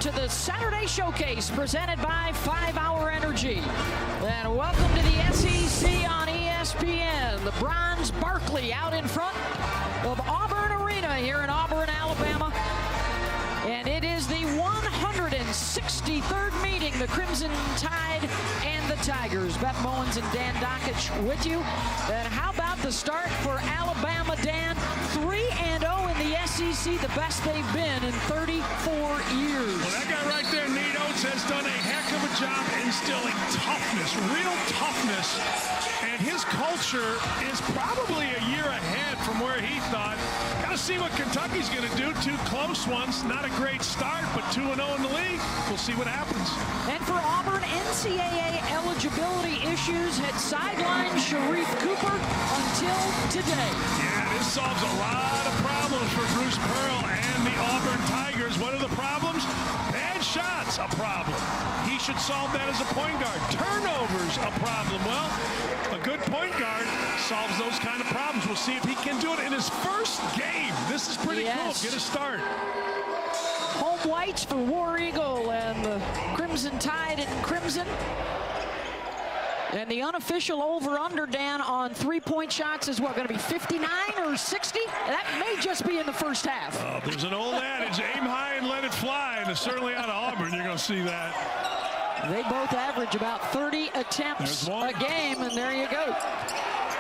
to the Saturday Showcase presented by 5 Hour Energy. And welcome to the SEC on ESPN. The Bronze Barkley out in front of Auburn Arena here in Auburn, Alabama. And it is the 163rd meeting, the Crimson Tide and the Tigers. Beth Mowens and Dan Dockich with you. And how about the start for Alabama, Dan? 3-0 in the SEC, the best they've been in 34 years. Well, that guy right there, Nate Oates, has done a heck of a job instilling toughness, real toughness. And his culture is probably a year ahead from where he thought. Got to see what Kentucky's going to do. 2 close ones. Not a great start, but 2-0 in the league. We'll see what happens. And for Auburn, NCAA eligibility issues had sidelined Sharif Cooper until today. Yeah, this solves a lot of problems for Bruce Pearl and the Auburn Tigers. What are the problems? Bad shots, a problem. He should solve that as a point guard. Turnovers, a problem. Well, a good point guard solves those kind of problems. We'll see if he can do it in his first game. This is pretty cool. Get a start. Home whites for War Eagle and the Crimson Tide and Crimson. And the unofficial over-under, Dan, on 3-point shots is what, going to be 59 or 60? That may just be in the first half. There's an old adage, aim high and let it fly, and certainly out of Auburn, you're going to see that. They both average about 30 attempts a game, and there you go.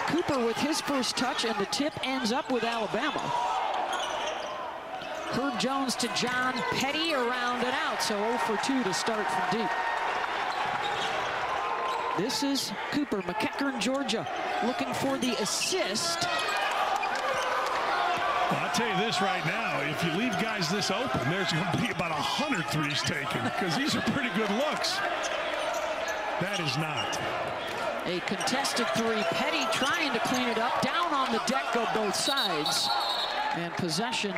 Cooper with his first touch, and the tip ends up with Alabama. Herb Jones to John Petty around and out, so 0 for 2 to start from deep. This is Cooper, McEachern, Georgia, looking for the assist. Well, I'll tell you this right now, if you leave guys this open, there's going to be about 100 threes taken, because these are pretty good looks. That is not. A contested three. Petty trying to clean it up. Down on the deck of both sides. And possession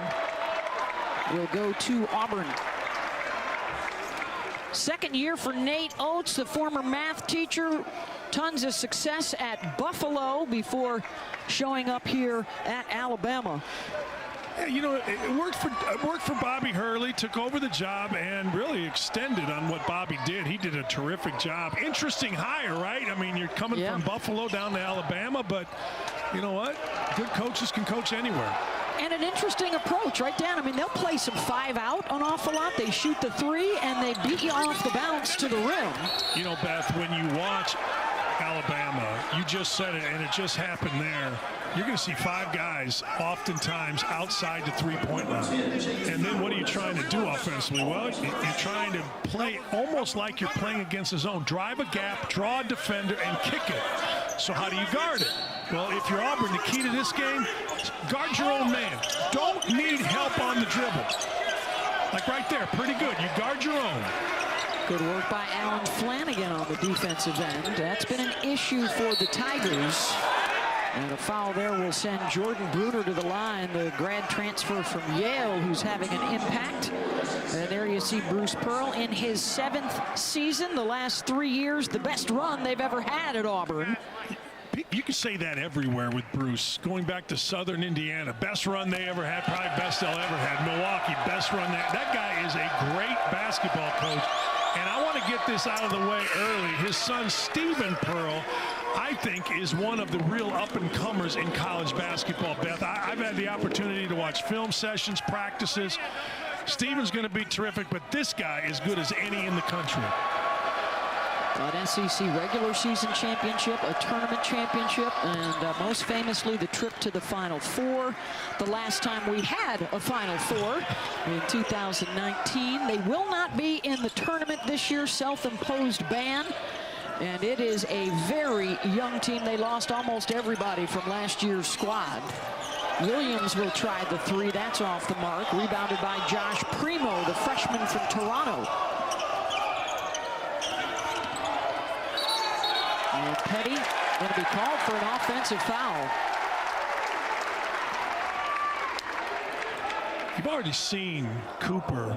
will go to Auburn. Second year for Nate Oates, the former math teacher. Tons of success at Buffalo before showing up here at Alabama. Yeah, you know, it worked for Bobby Hurley, took over the job and really extended on what Bobby did. He did a terrific job. Interesting hire, right? I mean, you're coming from Buffalo down to Alabama, but you know what? Good coaches can coach anywhere. And an interesting approach, right, Dan? I mean, they'll play some 5 out an awful lot. They shoot the 3, and they beat you off the bounce to the rim. You know, Beth, when you watch Alabama, you just said it, and it just happened there. You're going to see 5 guys oftentimes outside the 3-point line. And then what are you trying to do offensively? Well, you're trying to play almost like you're playing against the zone. Drive a gap, draw a defender, and kick it. So how do you guard it? Well, if you're Auburn, the key to this game, guard your own man. Don't need help on the dribble. Like right there, pretty good. You guard your own. Good work by Alan Flanagan on the defensive end. That's been an issue for the Tigers. And a foul there will send Jordan Bruner to the line, the grad transfer from Yale, who's having an impact. And there you see Bruce Pearl in his 7th season, the last 3 years, the best run they've ever had at Auburn. You can say that everywhere with Bruce. Going back to Southern Indiana, best run they ever had, probably best they'll ever had. Milwaukee, best run there. That guy is a great basketball coach. And I want to get this out of the way early. His son, Stephen Pearl, I think is one of the real up-and-comers in college basketball, Beth. I've had the opportunity to watch film sessions, practices. Stephen's going to be terrific, but this guy is good as any in the country. An SEC regular season championship, a tournament championship, and most famously the trip to the Final Four. The last time we had a Final Four in 2019. They will not be in the tournament this year, self-imposed ban. And it is a very young team. They lost almost everybody from last year's squad. Williams will try the 3. That's off the mark. Rebounded by Josh Primo, the freshman from Toronto. And Petty going to be called for an offensive foul. You've already seen Cooper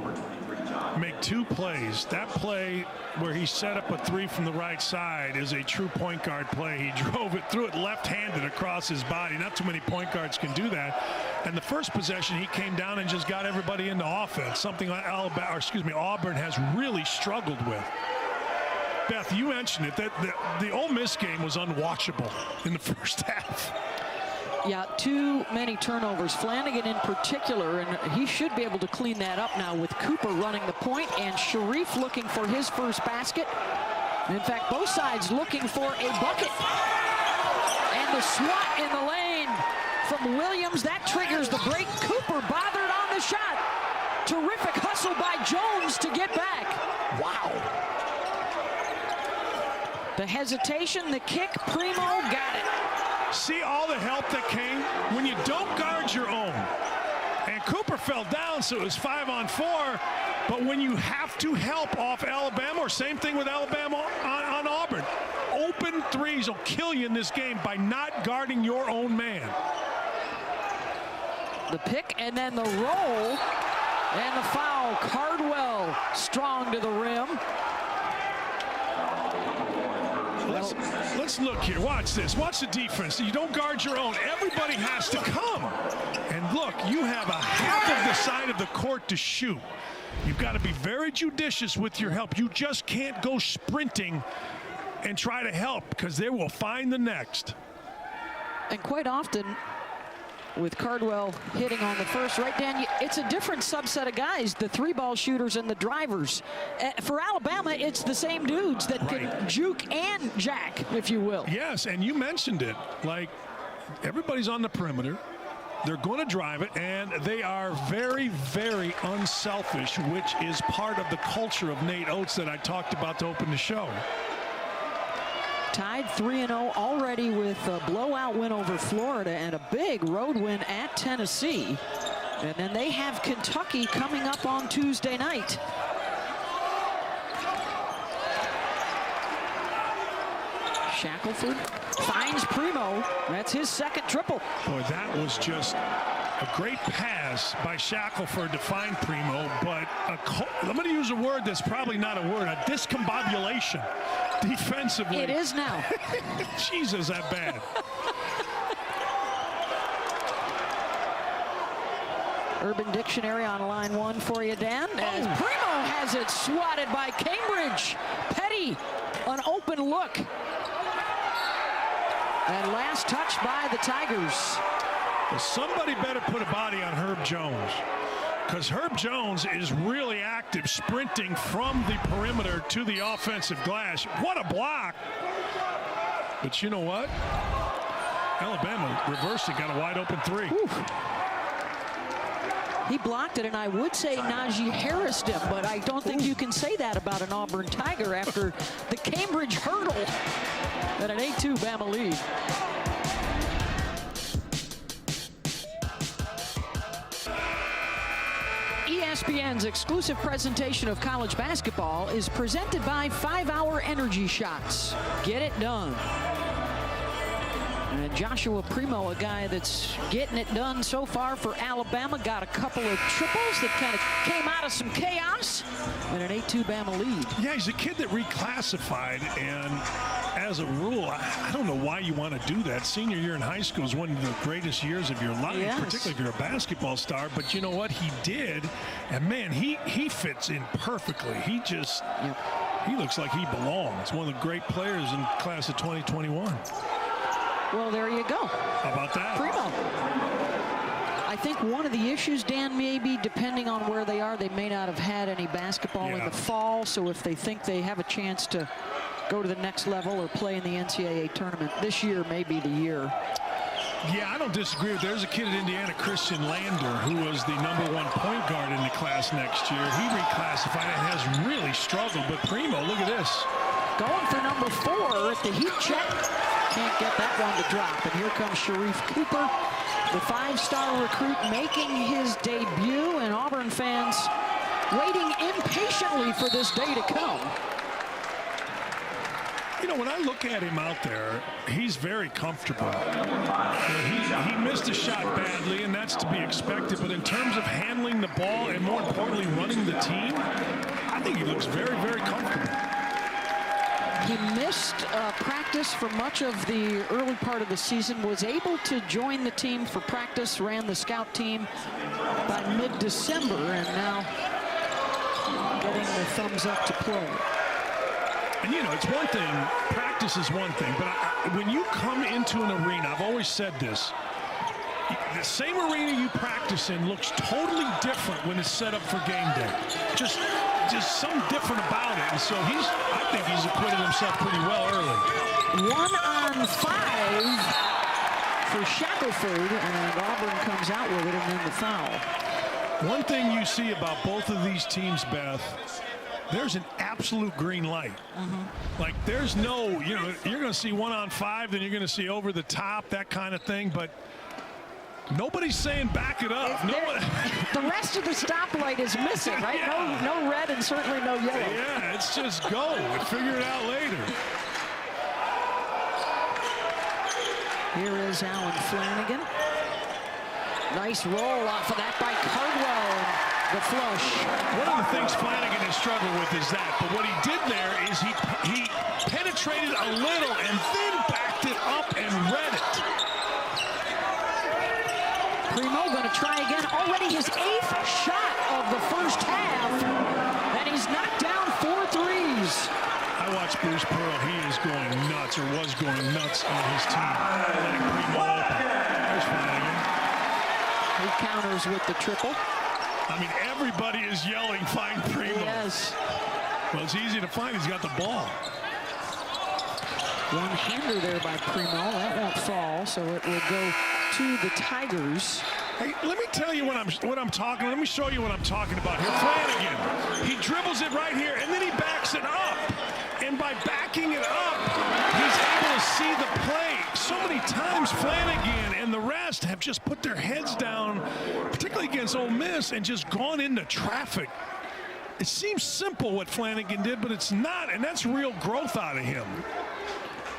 make 2 plays. That play where he set up a 3 from the right side is a true point guard play. He drove it, threw it left-handed across his body. Not too many point guards can do that. And the first possession, he came down and just got everybody into offense, something like Auburn has really struggled with. Beth, you mentioned it, that the Ole Miss game was unwatchable in the first half. Yeah, too many turnovers. Flanagan in particular, and he should be able to clean that up now with Cooper running the point and Sharif looking for his first basket. In fact, both sides looking for a bucket. And the swat in the lane from Williams, that triggers the break. Cooper bothered on the shot. Terrific hustle by Jones to get back. Wow. The hesitation, the kick, Primo got it. See all the help that came when you don't guard your own. And Cooper fell down, so it was 5-on-4. But when you have to help off Alabama, or same thing with Alabama on Auburn, open threes will kill you in this game by not guarding your own man. The pick and then the roll and the foul. Cardwell strong to the rim. Let's look here. Watch this. Watch the defense. You don't guard your own. Everybody has to come. And look, you have a half of the side of the court to shoot. You've got to be very judicious with your help. You just can't go sprinting and try to help, because they will find the next. And quite often, with Cardwell hitting on the first, right, Dan, it's a different subset of guys, the three-ball shooters and the drivers. For Alabama, it's the same dudes that can juke and jack, if you will. Yes, and you mentioned it. Like, everybody's on the perimeter. They're going to drive it, and they are very, very unselfish, which is part of the culture of Nate Oates that I talked about to open the show. Tied 3-0 already with a blowout win over Florida and a big road win at Tennessee. And then they have Kentucky coming up on Tuesday night. Shackelford finds Primo. That's his second triple. Boy, that was just a great pass by Shackelford to find Primo, but I'm going to use a word that's probably not a word, a discombobulation defensively. It is now. Jesus, that bad. Urban Dictionary on line one for you, Dan. As Primo has it swatted by Cambridge. Petty, an open look. And last touch by the Tigers. Well, somebody better put a body on Herb Jones, because Herb Jones is really active, sprinting from the perimeter to the offensive glass. What a block. But you know what? Alabama reversed it, got a wide open three. Ooh. He blocked it, and I would say Najee Harris'd him, but I don't think you can say that about an Auburn Tiger after the Cambridge hurdle at an 8-2 Bama lead. ESPN's exclusive presentation of college basketball is presented by 5-Hour Energy Shots. Get it done. And Joshua Primo, a guy that's getting it done so far for Alabama, got a couple of triples that kind of came out of some chaos and an 8-2 Bama lead. Yeah, he's a kid that reclassified, and as a rule, I don't know why you want to do that. Senior year in high school is one of the greatest years of your life, particularly if you're a basketball star. But you know what? He did, and man, he fits in perfectly. He just, he looks like he belongs. One of the great players in class of 2021. Well, there you go. How about that? Primo. I think one of the issues, Dan, maybe depending on where they are, they may not have had any basketball in the fall. So if they think they have a chance to go to the next level or play in the NCAA tournament, this year may be the year. Yeah, I don't disagree. There's a kid at Indiana, Christian Lander, who was the #1 point guard in the class next year. He reclassified and has really struggled. But Primo, look at this. Going for #4 at the heat check. Can't get that one to drop. And here comes Sharif Cooper, the 5-star recruit, making his debut. And Auburn fans waiting impatiently for this day to come. You know, when I look at him out there, he's very comfortable. He missed a shot badly, and that's to be expected. But in terms of handling the ball and, more importantly, running the team, I think he looks very, very comfortable. He missed practice for much of the early part of the season, was able to join the team for practice, ran the scout team by mid-December, and now getting the thumbs up to play. And, you know, it's one thing, practice is one thing, but when you come into an arena, I've always said this, the same arena you practice in looks totally different when it's set up for game day. Just something different about it. And so I think he's acquitted himself pretty well early. 1 on 5 for Shackelford, and Auburn comes out with it, and then the foul. One thing you see about both of these teams, Beth, there's an absolute green light. Like, there's no, you know, you're going to see 1 on 5, then you're going to see over the top, that kind of thing, but nobody's saying back it up. The rest of the stoplight is missing, right? Yeah. No red and certainly no yellow. Yeah, it's just go. We'll figure it out later. Here is Alan Flanagan. Nice roll off of that by Cardwell. The flush. One of the things Flanagan has struggled with is that, but what he did there is he penetrated a little and then backed it up and read it. Primo going to try again. Already his 8th shot of the first half, and he's knocked down 4 threes. I watched Bruce Pearl. He is going nuts, or was going nuts on his team. Letting Primo open. There's Flanagan. He counters with the triple. I mean, everybody is yelling, find Primo. Yes. Well, it's easy to find. He's got the ball. One-hander there by Primo. That won't fall, so it will go to the Tigers. Hey, let me tell you what I'm talking. Let me show you what I'm talking about here. Flanagan, he dribbles it right here, and then he backs it up. And by backing it up, he's able to see the play. So many times Flanagan and the rest have just put their heads down, particularly against Ole Miss, and just gone into traffic. It seems simple what Flanagan did, but it's not, and that's real growth out of him.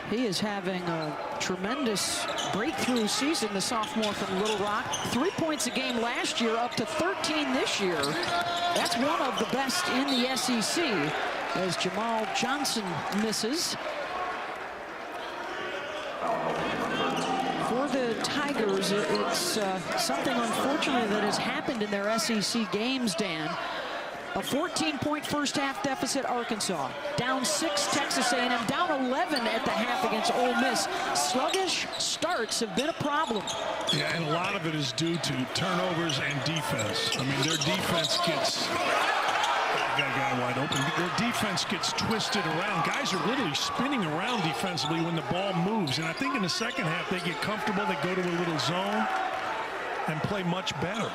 He is having a tremendous breakthrough season, the sophomore from Little Rock. 3 points a game last year, up to 13 this year. That's one of the best in the SEC, as Jamal Johnson misses. For the Tigers, it's something unfortunate that has happened in their SEC games, Dan. A 14-point first-half deficit, Arkansas. Down 6, Texas A&M. Down 11 at the half against Ole Miss. Sluggish starts have been a problem. Yeah, and a lot of it is due to turnovers and defense. I mean, their defense gets... Got a guy wide open. Their defense gets twisted around. Guys are literally spinning around defensively when the ball moves. And I think in the second half, they get comfortable. They go to a little zone and play much better.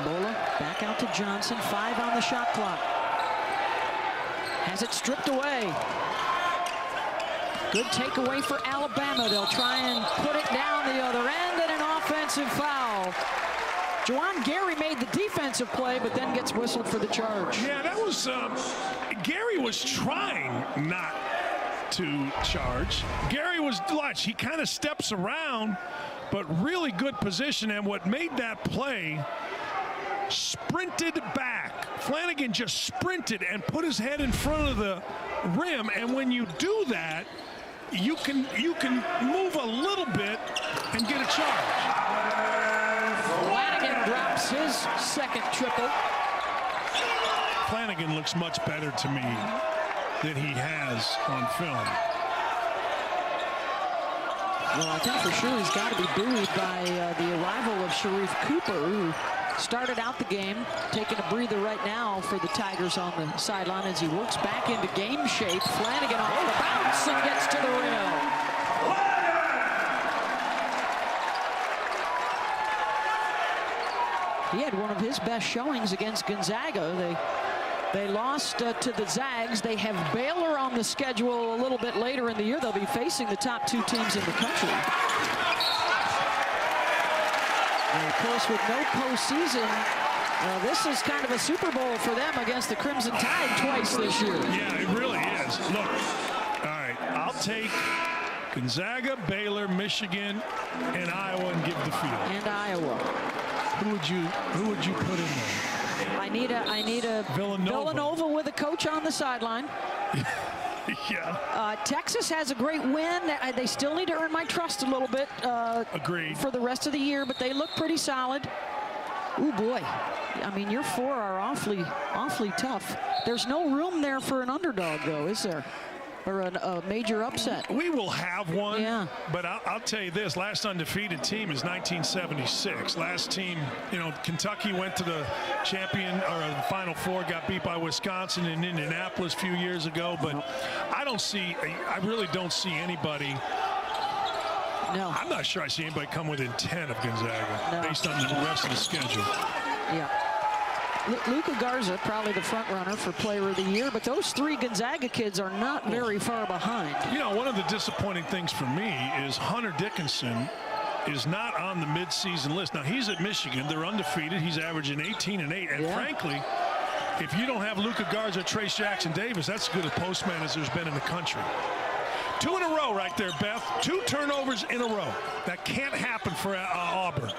Bola back out to Johnson. 5 on the shot clock. Has it stripped away. Good takeaway for Alabama. They'll try and put it down the other end, and an offensive foul. Juwan Gary made the defensive play, but then gets whistled for the charge. Yeah, that was Gary was trying not to charge. Gary was clutch. He kind of steps around, but really good position. And what made that play, sprinted back. Flanagan just sprinted and put his head in front of the rim. And when you do that, you can move a little bit and get a charge. Flanagan drops his second triple. Flanagan looks much better to me than he has on film. Well, I think for sure he's got to be buoyed by the arrival of Sharif Cooper, who started out the game, taking a breather right now for the Tigers on the sideline as he works back into game shape. Flanagan off the bounce and gets to the rim. He had one of his best showings against Gonzaga. They lost to the Zags. They have Baylor on the schedule a little bit later in the year. They'll be facing the top 2 teams in the country. And of course, with no postseason, this is kind of a Super Bowl for them against the Crimson Tide twice this year. Yeah, it really is. Look, all right, I'll take Gonzaga, Baylor, Michigan, and Iowa, and give the field. And Iowa. Who would you put in there? I need a Villanova with a coach on the sideline. Yeah. Texas has a great win. They still need to earn my trust a little bit. Agreed. For the rest of the year, but they look pretty solid. Oh boy, I mean your four are awfully tough. There's no room there for an underdog, though, is there? Or a major upset. We will have one, yeah. But I'll tell you this, last undefeated team is 1976. Last team, Kentucky went to the the Final Four, got beat by Wisconsin in Indianapolis a few years ago, but I really don't see anybody. No. I'm not sure I see anybody come within 10 of Gonzaga based on the rest of the schedule. Yeah. Luka Garza, probably the front runner for player of the year, but those three Gonzaga kids are not very far behind. One of the disappointing things for me is Hunter Dickinson is not on the midseason list. Now, he's at Michigan. They're undefeated. He's averaging 18-8. And frankly, if you don't have Luka Garza or Trace Jackson-Davis, that's as good a postman as there's been in the country. 2 in a row right there, Beth. 2 turnovers in a row. That can't happen for Auburn.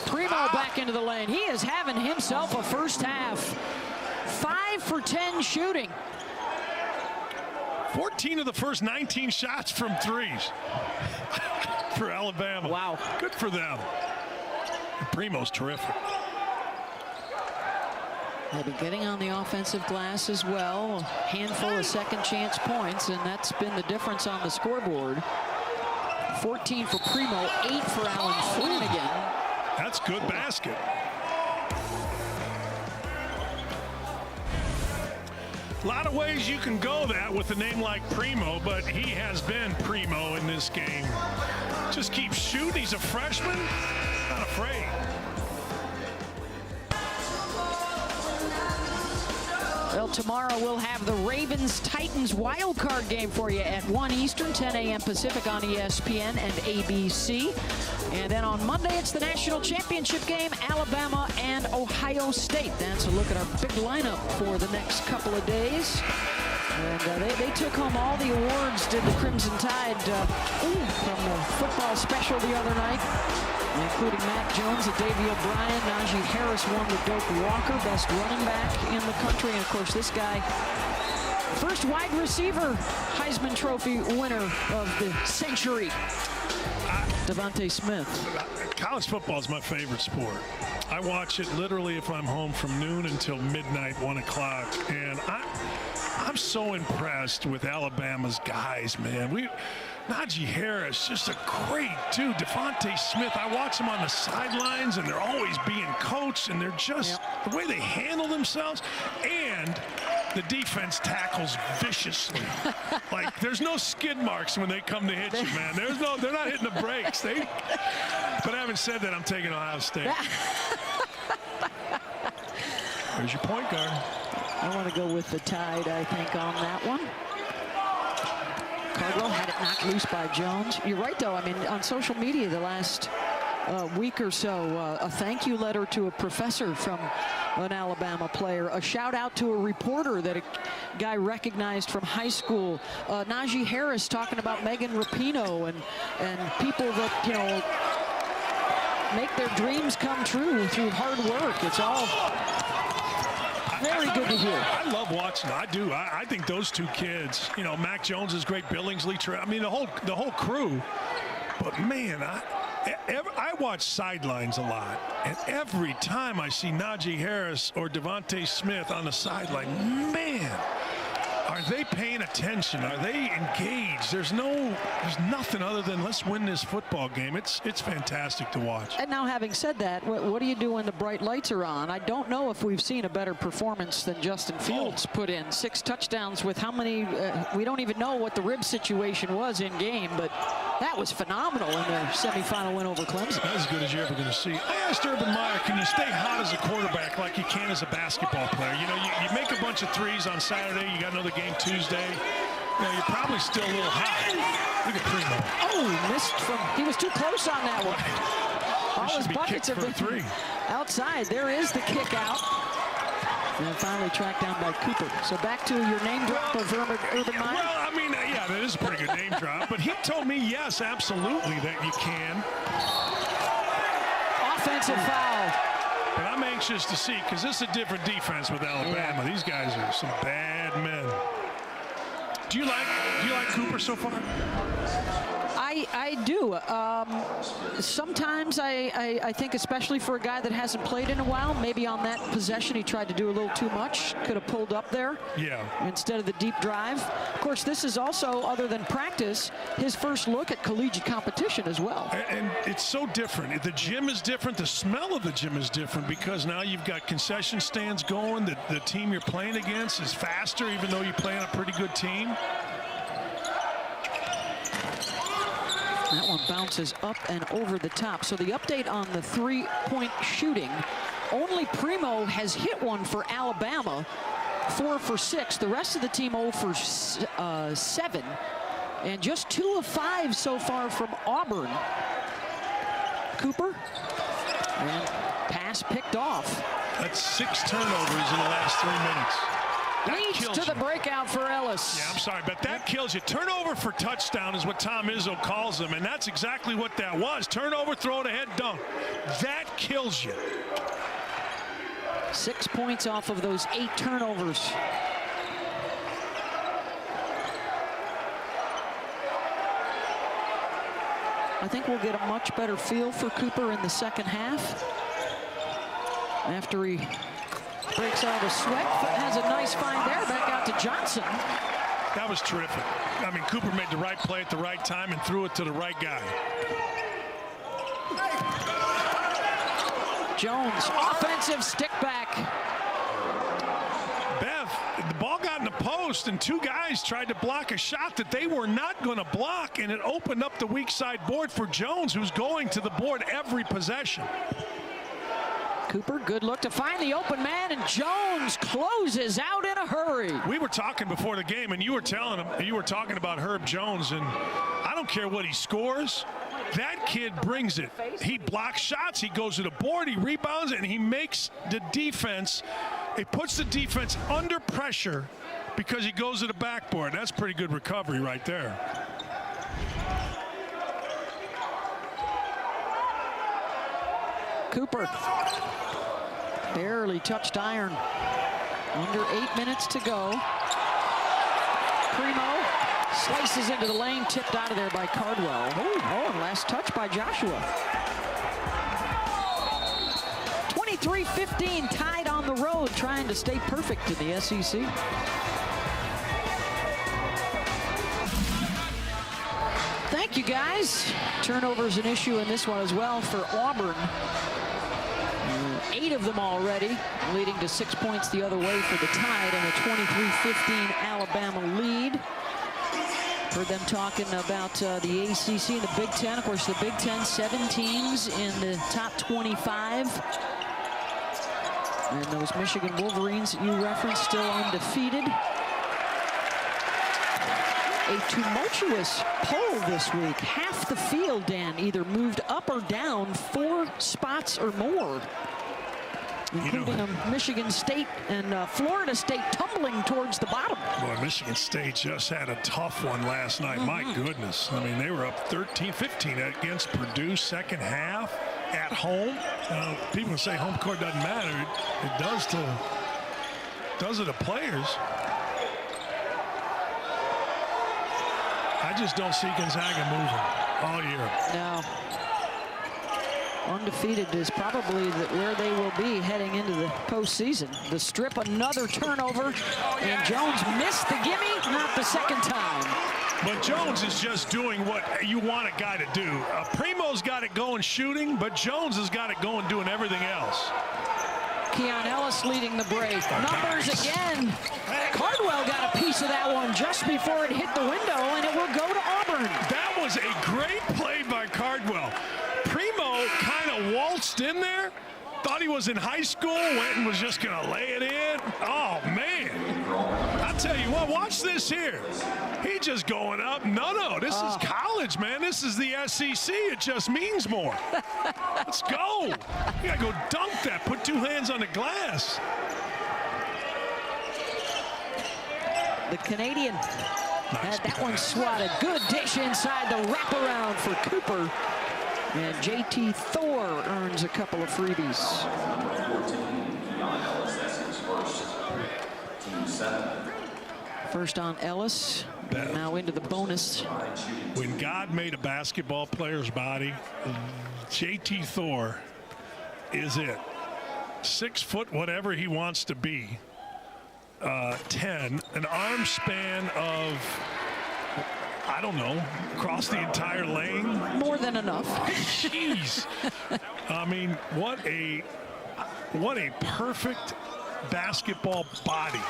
Primo back into the lane. He is having himself a first half. 5 for 10 shooting. 14 of the first 19 shots from threes for Alabama. Wow. Good for them. And Primo's terrific. They've been getting on the offensive glass as well. A handful of second chance points, and that's been the difference on the scoreboard. 14 for Primo, 8 for Allen Flanagan. That's good basket. A lot of ways you can go that with a name like Primo, but he has been Primo in this game. Just keeps shooting. He's a freshman. Not afraid. Well, tomorrow we'll have the Ravens-Titans wild card game for you at 1 Eastern, 10 a.m. Pacific on ESPN and ABC. And then on Monday, it's the national championship game, Alabama and Ohio State. That's a look at our big lineup for the next couple of days. And they took home all the awards, did the Crimson Tide, from the football special the other night, including Mac Jones, Davey O'Brien. Najee Harris won the Doak Walker, best running back in the country. And, of course, this guy, first wide receiver Heisman Trophy winner of the century, Devontae Smith. College football is my favorite sport. I watch it literally if I'm home from noon until midnight, 1 o'clock. And I'm so impressed with Alabama's guys, man. Najee Harris, just a great dude. Devontae Smith, I watch them on the sidelines, and they're always being coached, and they're just the way they handle themselves. And the defense tackles viciously. Like, there's no skid marks when they come to hit you, man. They're not hitting the brakes. But having said that, I'm taking Ohio State. There's your point guard. I want to go with the Tide, I think, on that one. Cardwell had it knocked loose by Jones. You're right, though. I mean, on social media the last week or so, a thank you letter to a professor from an Alabama player, a shout out to a reporter that a guy recognized from high school, Najee Harris talking about Megan Rapinoe and people that, make their dreams come true through hard work. It's all very good to hear. I love watching. I do. I think those two kids, Mac Jones is great, Billingsley, I mean, the whole crew. But man, I watch sidelines a lot, and every time I see Najee Harris or Devontae Smith on the sideline, man, are they paying attention? Are they engaged? There's nothing other than let's win this football game. It's fantastic to watch. And now, having said that, what do you do when the bright lights are on? I don't know if we've seen a better performance than Justin Fields put in. 6 touchdowns with how many? We don't even know what the rib situation was in game, but that was phenomenal in their semifinal win over Clemson. That's as good as you're ever going to see. I asked Urban Meyer, can you stay hot as a quarterback like you can as a basketball player? You make a bunch of threes on Saturday, you got another game Tuesday. You're probably still a little hot. Look at Primo. Oh, missed he was too close on that one. All his buckets have been three. Outside. There is the kick out. And finally tracked down by Cooper. So back to your name drop of Urban Meyer. Well, I is a pretty good name drop, but he told me, yes, absolutely, that you can. Offensive foul. But I'm anxious to see, because this is a different defense with Alabama. These guys are some bad men. Do you like Cooper so far? I do. Sometimes I think, especially for a guy that hasn't played in a while, maybe on that possession he tried to do a little too much. Could have pulled up there instead of the deep drive. Of course, this is also, other than practice, his first look at collegiate competition as well. And it's so different. The gym is different. The smell of the gym is different, because now you've got concession stands going. The team you're playing against is faster, even though you play on a pretty good team. That one bounces up and over the top. So the update on the three-point shooting, only Primo has hit one for Alabama, 4 for 6. The rest of the team 0 for 7. And just 2 of 5 so far from Auburn. Cooper, and pass picked off. That's 6 turnovers in the last 3 minutes. Leads to the breakout for Ellis. Yeah, I'm sorry, but that kills you. Turnover for touchdown is what Tom Izzo calls them, and that's exactly what that was. Turnover, throw it ahead, dunk. That kills you. 6 points off of those 8 turnovers. I think we'll get a much better feel for Cooper in the second half. After he breaks out of sweat, has a nice find there, back out to Johnson. That was terrific. I mean, Cooper made the right play at the right time and threw it to the right guy. Jones, offensive stick back. Bev, the ball got in the post, and 2 guys tried to block a shot that they were not going to block, and it opened up the weak side board for Jones, who's going to the board every possession. Cooper, good look to find the open man, and Jones closes out in a hurry. We were talking before the game, and you were talking about Herb Jones, and I don't care what he scores. That kid brings it. He blocks shots, he goes to the board, he rebounds, and he makes the defense, it puts the defense under pressure because he goes to the backboard. That's pretty good recovery right there. Cooper barely touched iron. Under 8 minutes to go. Primo slices into the lane, tipped out of there by Cardwell. Oh, last touch by Joshua. 23-15, tied on the road, trying to stay perfect in the SEC. Thank you, guys. Turnover's an issue in this one as well for Auburn. 8 of them already, leading to 6 points the other way for the Tide and a 23-15 Alabama lead. Heard them talking about the ACC and the Big Ten. Of course, the Big Ten, 7 teams in the top 25. And those Michigan Wolverines that you referenced still undefeated. A tumultuous poll this week. Half the field, Dan, either moved up or down 4 spots or more, including Michigan State and Florida State tumbling towards the bottom. Boy, Michigan State just had a tough one last night. My goodness. I mean, they were up 13-15 against Purdue second half at home. People say home court doesn't matter. It does to the players. I just don't see Gonzaga moving all year. No. Undefeated is probably where they will be heading into the postseason. The strip, another turnover, and Jones missed the gimme, not the second time. But Jones is just doing what you want a guy to do. Primo's got it going shooting, but Jones has got it going doing everything else. Keon Ellis leading the break. Numbers again. Cardwell got a piece of that one just before it hit the window, and it will go to Auburn. That was a great play by Cardwell. Primo kind of waltzed in there, thought he was in high school, went and was just going to lay it in. Oh, man. I tell you what, watch this here. He just going up. No, this is college, man. This is the SEC. It just means more. Let's go. You got to go dunk that. Put 2 hands on the glass. The Canadian Nice Had that one pass. swatted. Good dish inside the wraparound for Cooper. And JT Thor earns a couple of freebies. First on Ellis. Now into the bonus. When God made a basketball player's body, JT Thor is it. 6 foot, whatever he wants to be. 10, an arm span of, I don't know, across the entire lane. More than enough. Jeez. I mean, what a perfect basketball body.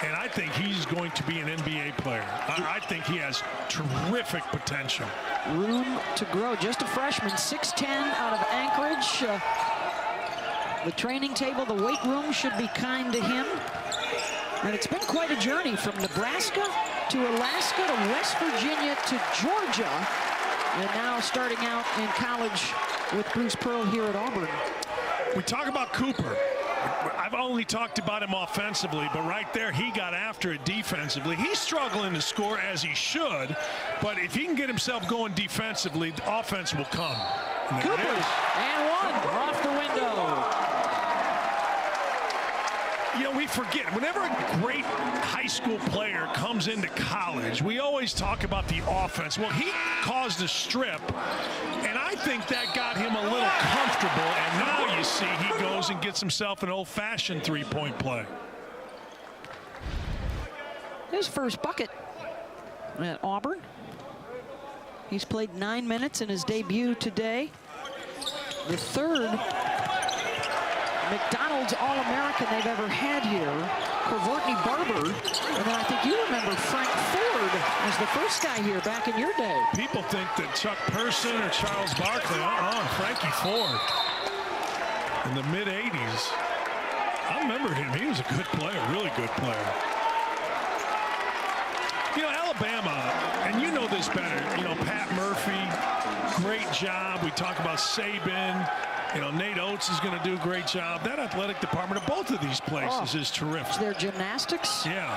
And I think he's going to be an NBA player. I think he has terrific potential. Room to grow. Just a freshman, 6'10", out of Anchorage. The training table, the weight room should be kind to him. And it's been quite a journey from Nebraska to Alaska to West Virginia to Georgia. And now starting out in college with Bruce Pearl here at Auburn. We talk about Cooper. I've only talked about him offensively, but right there he got after it defensively. He's struggling to score as he should, but if he can get himself going defensively, the offense will come. And Cooper, and one off the window. You know, we forget, whenever a great high school player comes into college, we always talk about the offense. Well, he caused a strip, and I think that got him a little comfortable, and now you see he goes and gets himself an old-fashioned three-point play. His first bucket at Auburn. He's played 9 minutes in his debut today. The third McDonald's All-American they've ever had here, Courtney Barber. And then I think you remember Frank Ford was the first guy here back in your day. People think that Chuck Person or Charles Barkley, Frankie Ford in the mid-'80s. I remember him. He was a good player, really good player. You know, Alabama, and you know this better, you know, Pat Murphy, great job. We talk about Saban. You know, Nate Oates is going to do a great job. That athletic department of both of these places is terrific. Their gymnastics. Yeah.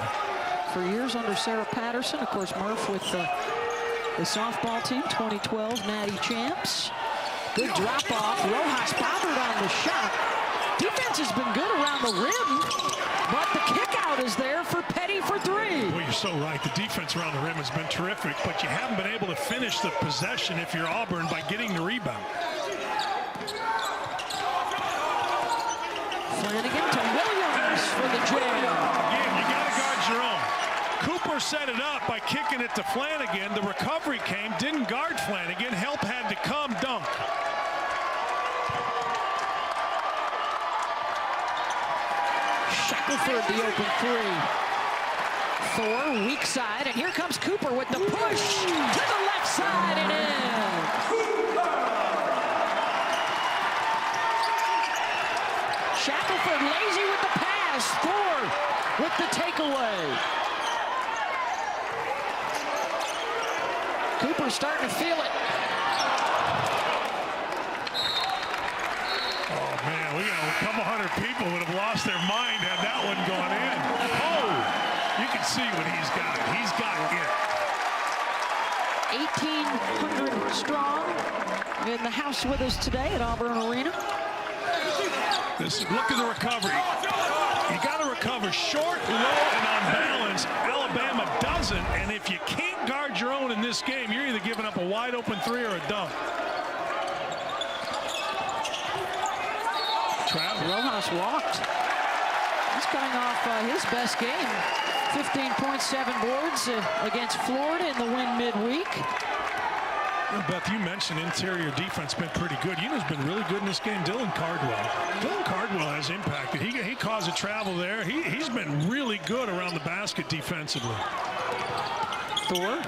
For years under Sarah Patterson. Of course, Murph with the softball team, 2012 Natty champs. Good drop off. Rojas bothered on the shot. Defense has been good around the rim, but the kick out is there for Petty for three. Well, you're so right. The defense around the rim has been terrific, but you haven't been able to finish the possession if you're Auburn by getting the rebound. Flanagan to Williams for the jam. Again, you got to guard your own. Cooper set it up by kicking it to Flanagan. The recovery came, didn't guard Flanagan. Help had to come, dunk. Shackelford the open three. Thor, weak side, and here comes Cooper with the push to the left side and in. Shackelford lazy with the pass. Thor with the takeaway. Cooper starting to feel it. Oh, man, we got a couple hundred people would have lost their mind had that one gone in. Oh, you can see what he's got. He's got it. 1,800 strong in the house with us today at Auburn Arena. Look at the recovery. You got to recover short, low, and on balance. Alabama doesn't, and if you can't guard your own in this game, you're either giving up a wide open three or a dunk. Rojas walked. He's coming off his best game. 15.7 boards against Florida in the win midweek. Beth, you mentioned interior defense been pretty good. You know who's been really good in this game? Dylan Cardwell. Dylan Cardwell has impacted. He caused a travel there. He's been really good around the basket defensively. Thor.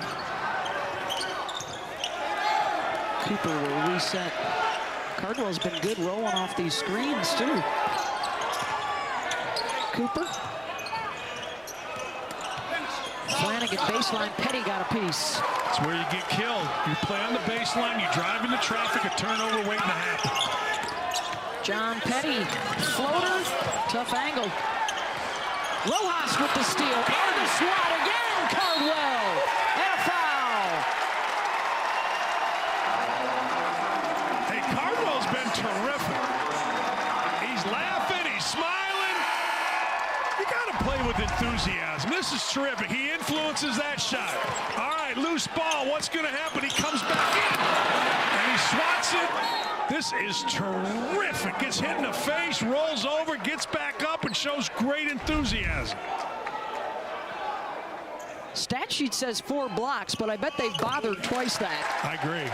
Cooper will reset. Cardwell's been good rolling off these screens, too. Cooper. Flanagan baseline. Petty got a piece. It's where you get killed. You play on the baseline, you drive into traffic, a turnover waiting to happen. John Petty, floater, tough angle. Rojas with the steal, and the swat again, Cardwell. terrific. He influences that shot. All right, loose ball. What's going to happen? He comes back in, and he swats it. This is terrific. Gets hit in the face, rolls over, gets back up, and shows great enthusiasm. Stat sheet says 4 blocks, but I bet they bothered twice that. I agree.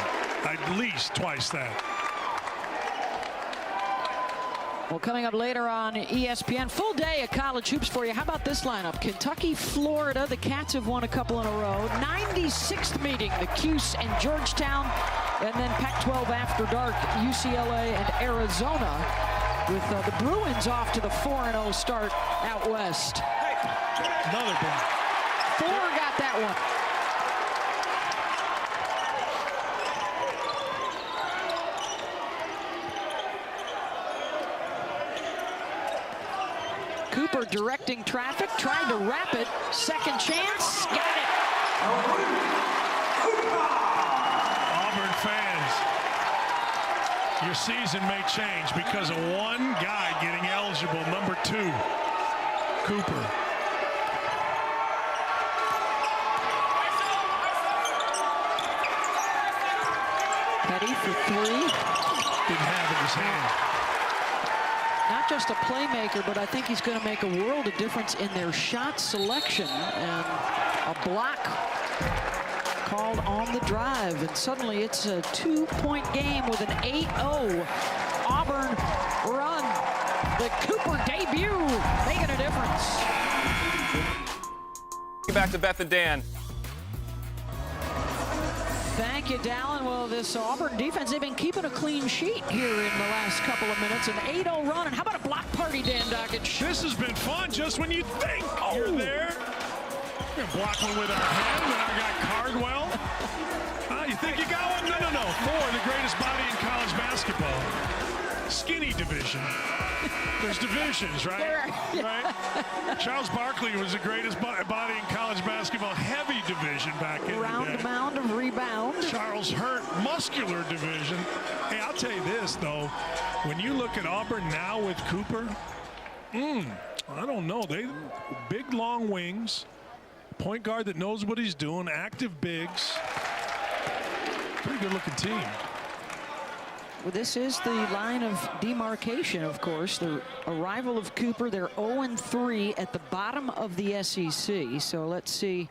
At least twice that. Well, coming up later on ESPN, full day of college hoops for you. How about this lineup? Kentucky, Florida. The Cats have won a couple in a row. 96th meeting, the Cuse and Georgetown. And then Pac-12 after dark, UCLA and Arizona. With the Bruins off to the 4-0 start out west. Another block. 4 got that one. Cooper directing traffic, trying to wrap it. Second chance, got it. Auburn fans, your season may change because of one guy getting eligible, number 2, Cooper. Petty for 3. Didn't have it in his hand. Not just a playmaker, but I think he's going to make a world of difference in their shot selection. And a block called on the drive. And suddenly it's a 2-point game with an 8-0 Auburn run. The Cooper debut making a difference. Back to Beth and Dan. Thank you, Dallin. Well, this Auburn defense, they've been keeping a clean sheet here in the last couple of minutes. An 8-0 run. And how about a block party, Dan Dockage? This has been fun just when you think you're there. We're going to block one with our hand, and I got Cardwell. You think you got one? No. 4, the greatest body in college basketball. Skinny division. There's divisions, right? Right? Charles Barkley was the greatest body in college basketball. Heavy division back in the day. Round mound of rebound. Charles Hurt, muscular division. Hey, I'll tell you this, though. When you look at Auburn now with Cooper, I don't know. They big, long wings. Point guard that knows what he's doing. Active bigs. Pretty good-looking team. Well, this is the line of demarcation, of course. The arrival of Cooper, they're 0-3 at the bottom of the SEC. So let's see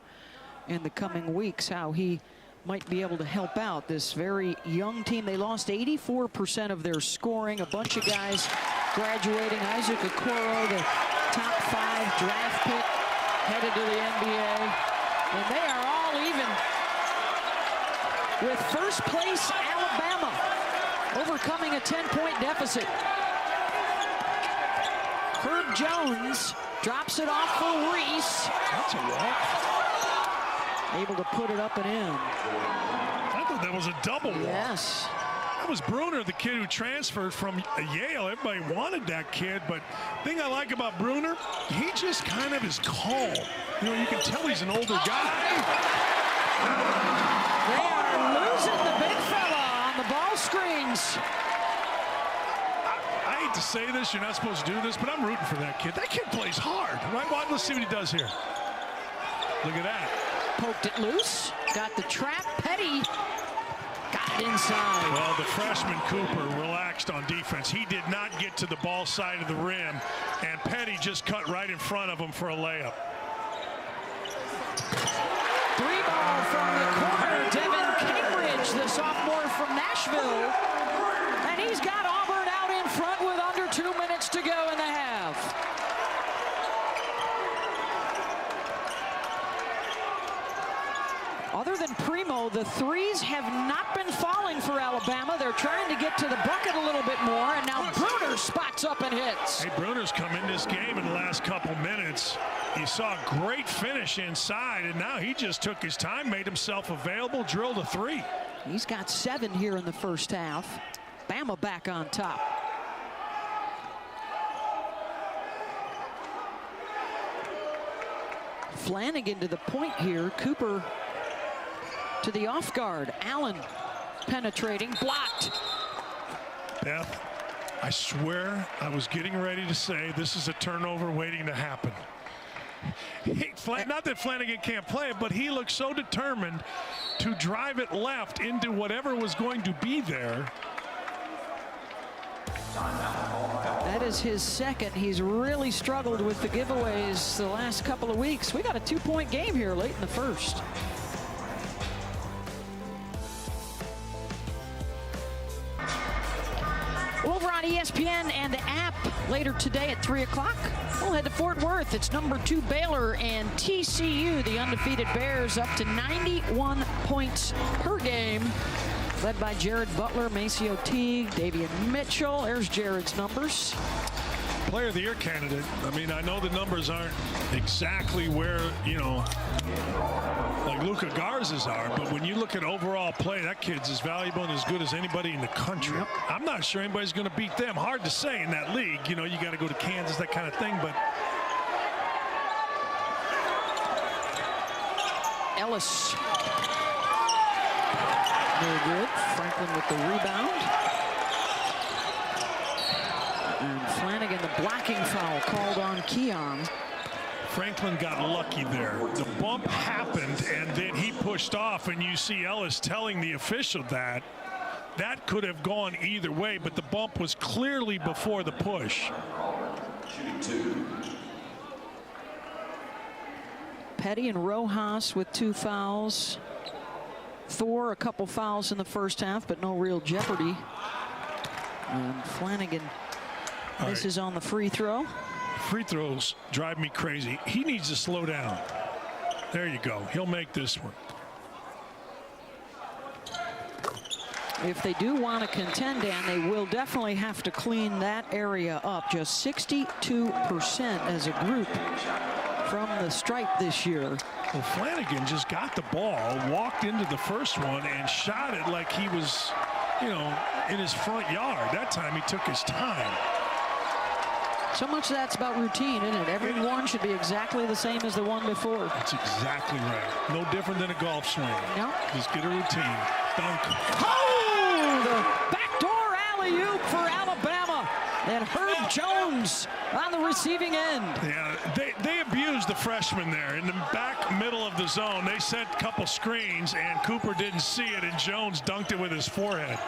in the coming weeks how he might be able to help out this very young team. They lost 84% of their scoring. A bunch of guys graduating. Isaac Okoro, the top 5 draft pick, headed to the NBA. And they are all even with first place Alabama overcoming a 10-point deficit. Herb Jones drops it off for Reese. That's a walk. Able to put it up and in. I thought that was a double walk. Yes. That was Bruner, the kid who transferred from Yale. Everybody wanted that kid, but the thing I like about Bruner, he just kind of is calm. You know, you can tell he's an older guy. They are losing the big fella on the ball screens. I hate to say this, you're not supposed to do this, but I'm rooting for that kid. That kid plays hard, right? Well, let's see what he does here. Look at that. Poked it loose. Got the trap. Petty got it inside. Well, the freshman Cooper relaxed on defense. He did not get to the ball side of the rim, and Petty just cut right in front of him for a layup. 3-ball from the corner. Devin Cambridge, the sophomore from Nashville. And he's got Auburn out in front with under 2 minutes to go in the half. Other than Primo, the threes have not been falling for Alabama. They're trying to get to the bucket a little bit more, and now Bruner spots up and hits. Hey, Bruner's come in this game in the last couple minutes. He saw a great finish inside, and now he just took his time, made himself available, drilled a 3. He's got 7 here in the first half. Bama back on top. Flanagan to the point here. Cooper to the off guard. Allen penetrating, blocked. Beth, I swear I was getting ready to say this is a turnover waiting to happen. Not that Flanagan can't play it, but he looked so determined to drive it left into whatever was going to be there. That is his second. He's really struggled with the giveaways the last couple of weeks. We got a 2-point game here late in the first. Over on ESPN and the app later today at 3 o'clock. We'll head to Fort Worth. It's number 2 Baylor and TCU, the undefeated Bears, up to 91 points per game. Led by Jared Butler, Maceo Teague, Davian Mitchell. There's Jared's numbers. Player of the Year candidate. I mean, I know the numbers aren't exactly where, you know, like Luka Garza's are, but when you look at overall play, that kid's as valuable and as good as anybody in the country. Yep. I'm not sure anybody's going to beat them. Hard to say in that league. You know, you got to go to Kansas, that kind of thing, but Ellis. No good. Franklin with the rebound. And Flanagan, the blocking foul called on Keon. Franklin got lucky there. The bump happened, and then he pushed off, and you see Ellis telling the official that could have gone either way, but the bump was clearly before the push. Petty and Rojas with 2 fouls. Thor, a couple fouls in the first half, but no real jeopardy. And Flanagan misses on the free throw. Free throws drive me crazy. He needs to slow down. There you go. He'll make this one. If they do want to contend, Dan, they will definitely have to clean that area up. Just 62% as a group from the stripe this year. Well, Flanagan just got the ball, walked into the first one, and shot it like he was, you know, in his front yard. That time he took his time. So much of that's about routine, isn't it? Every one should be exactly the same as the one before. That's exactly right. No different than a golf swing. No. Just get a routine. Dunk. Oh! The backdoor alley-oop for Alabama. And Herb Jones on the receiving end. Yeah, they abused the freshman there in the back middle of the zone. They sent a couple screens, and Cooper didn't see it, and Jones dunked it with his forehead.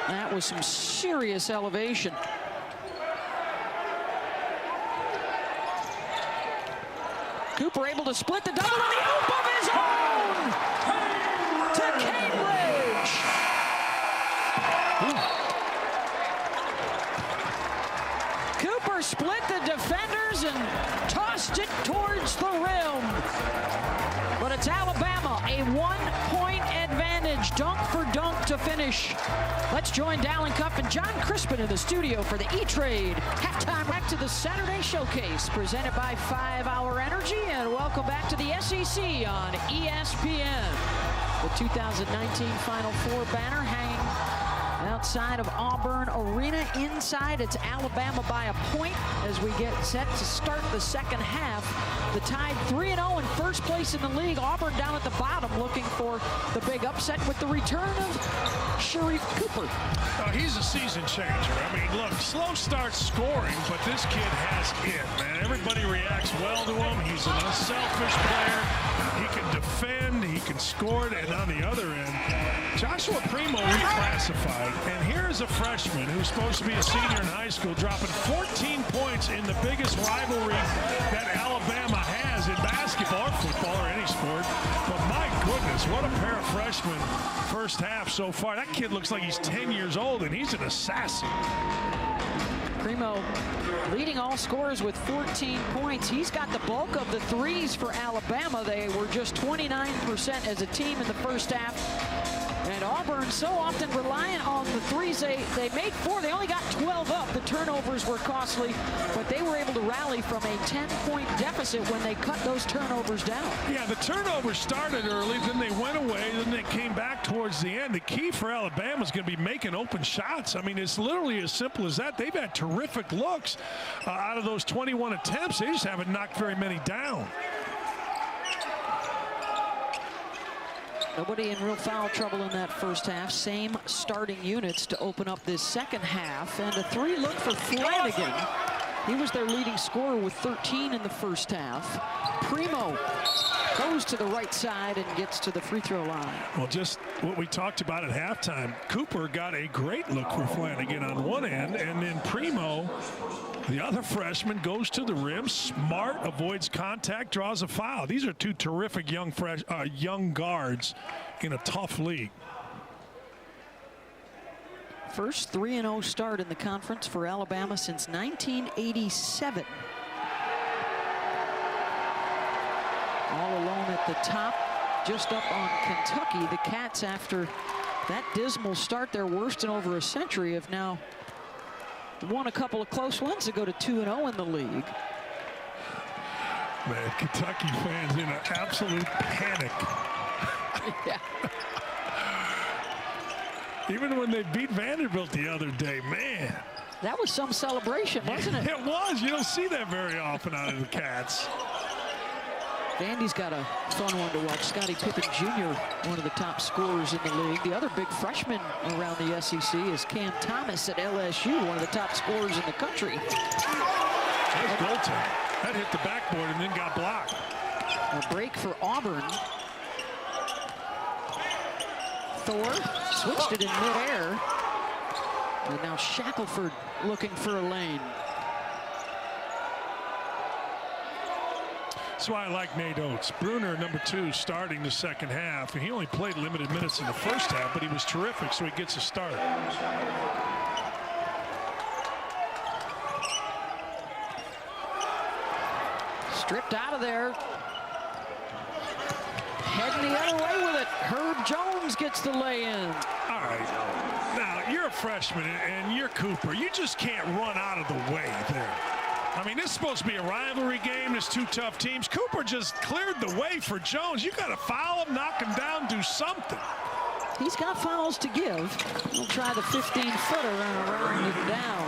That was some serious elevation. Cooper able to split the double on the oop of his own to Cambridge. Cooper split the defenders and tossed it towards the rim. But it's Alabama, a 1-point advantage, dunk for dunk to finish. Let's join Dallin Cup and John Crispin in the studio for the E-Trade halftime. Back to the Saturday Showcase presented by 5 Hour Energy, and welcome back to the SEC on ESPN. The 2019 Final Four banner hanging outside of Auburn Arena. Inside, it's Alabama by a point as we get set to start the second half. The Tide 3-0 in first place in the league. Auburn down at the bottom looking for the big upset with the return of Sharif Cooper. He's a season changer. I mean, look, slow starts scoring, but this kid has it, man. Everybody reacts well to him. He's an unselfish player. He can defend, he can score it, and on the other end, Joshua Primo reclassified. And here's a freshman who's supposed to be a senior in high school dropping 14 points in the biggest rivalry that Alabama has in basketball or football or any sport. But my goodness, what a pair of freshmen first half so far. That kid looks like he's 10 years old, and he's an assassin. Primo leading all scorers with 14 points. He's got the bulk of the threes for Alabama. They were just 29% as a team in the first half. And Auburn so often reliant on the threes. They made 4. They only got 12 up. The turnovers were costly, but they were able to rally from a 10-point deficit when they cut those turnovers down. Yeah, the turnovers started early, then they went away, then they came back towards the end. The key for Alabama is going to be making open shots. I mean, it's literally as simple as that. They've had terrific looks out of those 21 attempts. They just haven't knocked very many down. Nobody in real foul trouble in that first half. Same starting units to open up this second half. And a 3 look for Flanagan. He was their leading scorer with 13 in the first half. Primo goes to the right side and gets to the free throw line. Well, just what we talked about at halftime. Cooper got a great look for Flanagan on one end, and then Primo, the other freshman, goes to the rim. Smart, avoids contact, draws a foul. These are two terrific young guards in a tough league. First 3-0 start in the conference for Alabama since 1987. All alone at the top, just up on Kentucky. The Cats, after that dismal start, their worst in over a century, have now won a couple of close ones to go to 2-0 in the league. Man, Kentucky fans in an absolute panic. Yeah. Even when they beat Vanderbilt the other day, man. That was some celebration, wasn't it? It was. You don't see that very often out of the Cats. Vandy's got a fun one to watch. Scottie Pippen Jr., one of the top scorers in the league. The other big freshman around the SEC is Cam Thomas at LSU, one of the top scorers in the country. That's goaltending. That hit the backboard and then got blocked. A break for Auburn. Thor switched it in midair. And now Shackelford looking for a lane. That's why I like Nate Oates. Bruner, number 2, starting the second half. And he only played limited minutes in the first half, but he was terrific, so he gets a start. Stripped out of there. Heading the other way with it. Herb Jones gets the lay-in. All right. Now, you're a freshman, and you're Cooper. You just can't run out of the way there. I mean, this is supposed to be a rivalry game. There's two tough teams. Cooper just cleared the way for Jones. You got to foul him, knock him down, do something. He's got fouls to give. He'll try the 15-footer and round it down.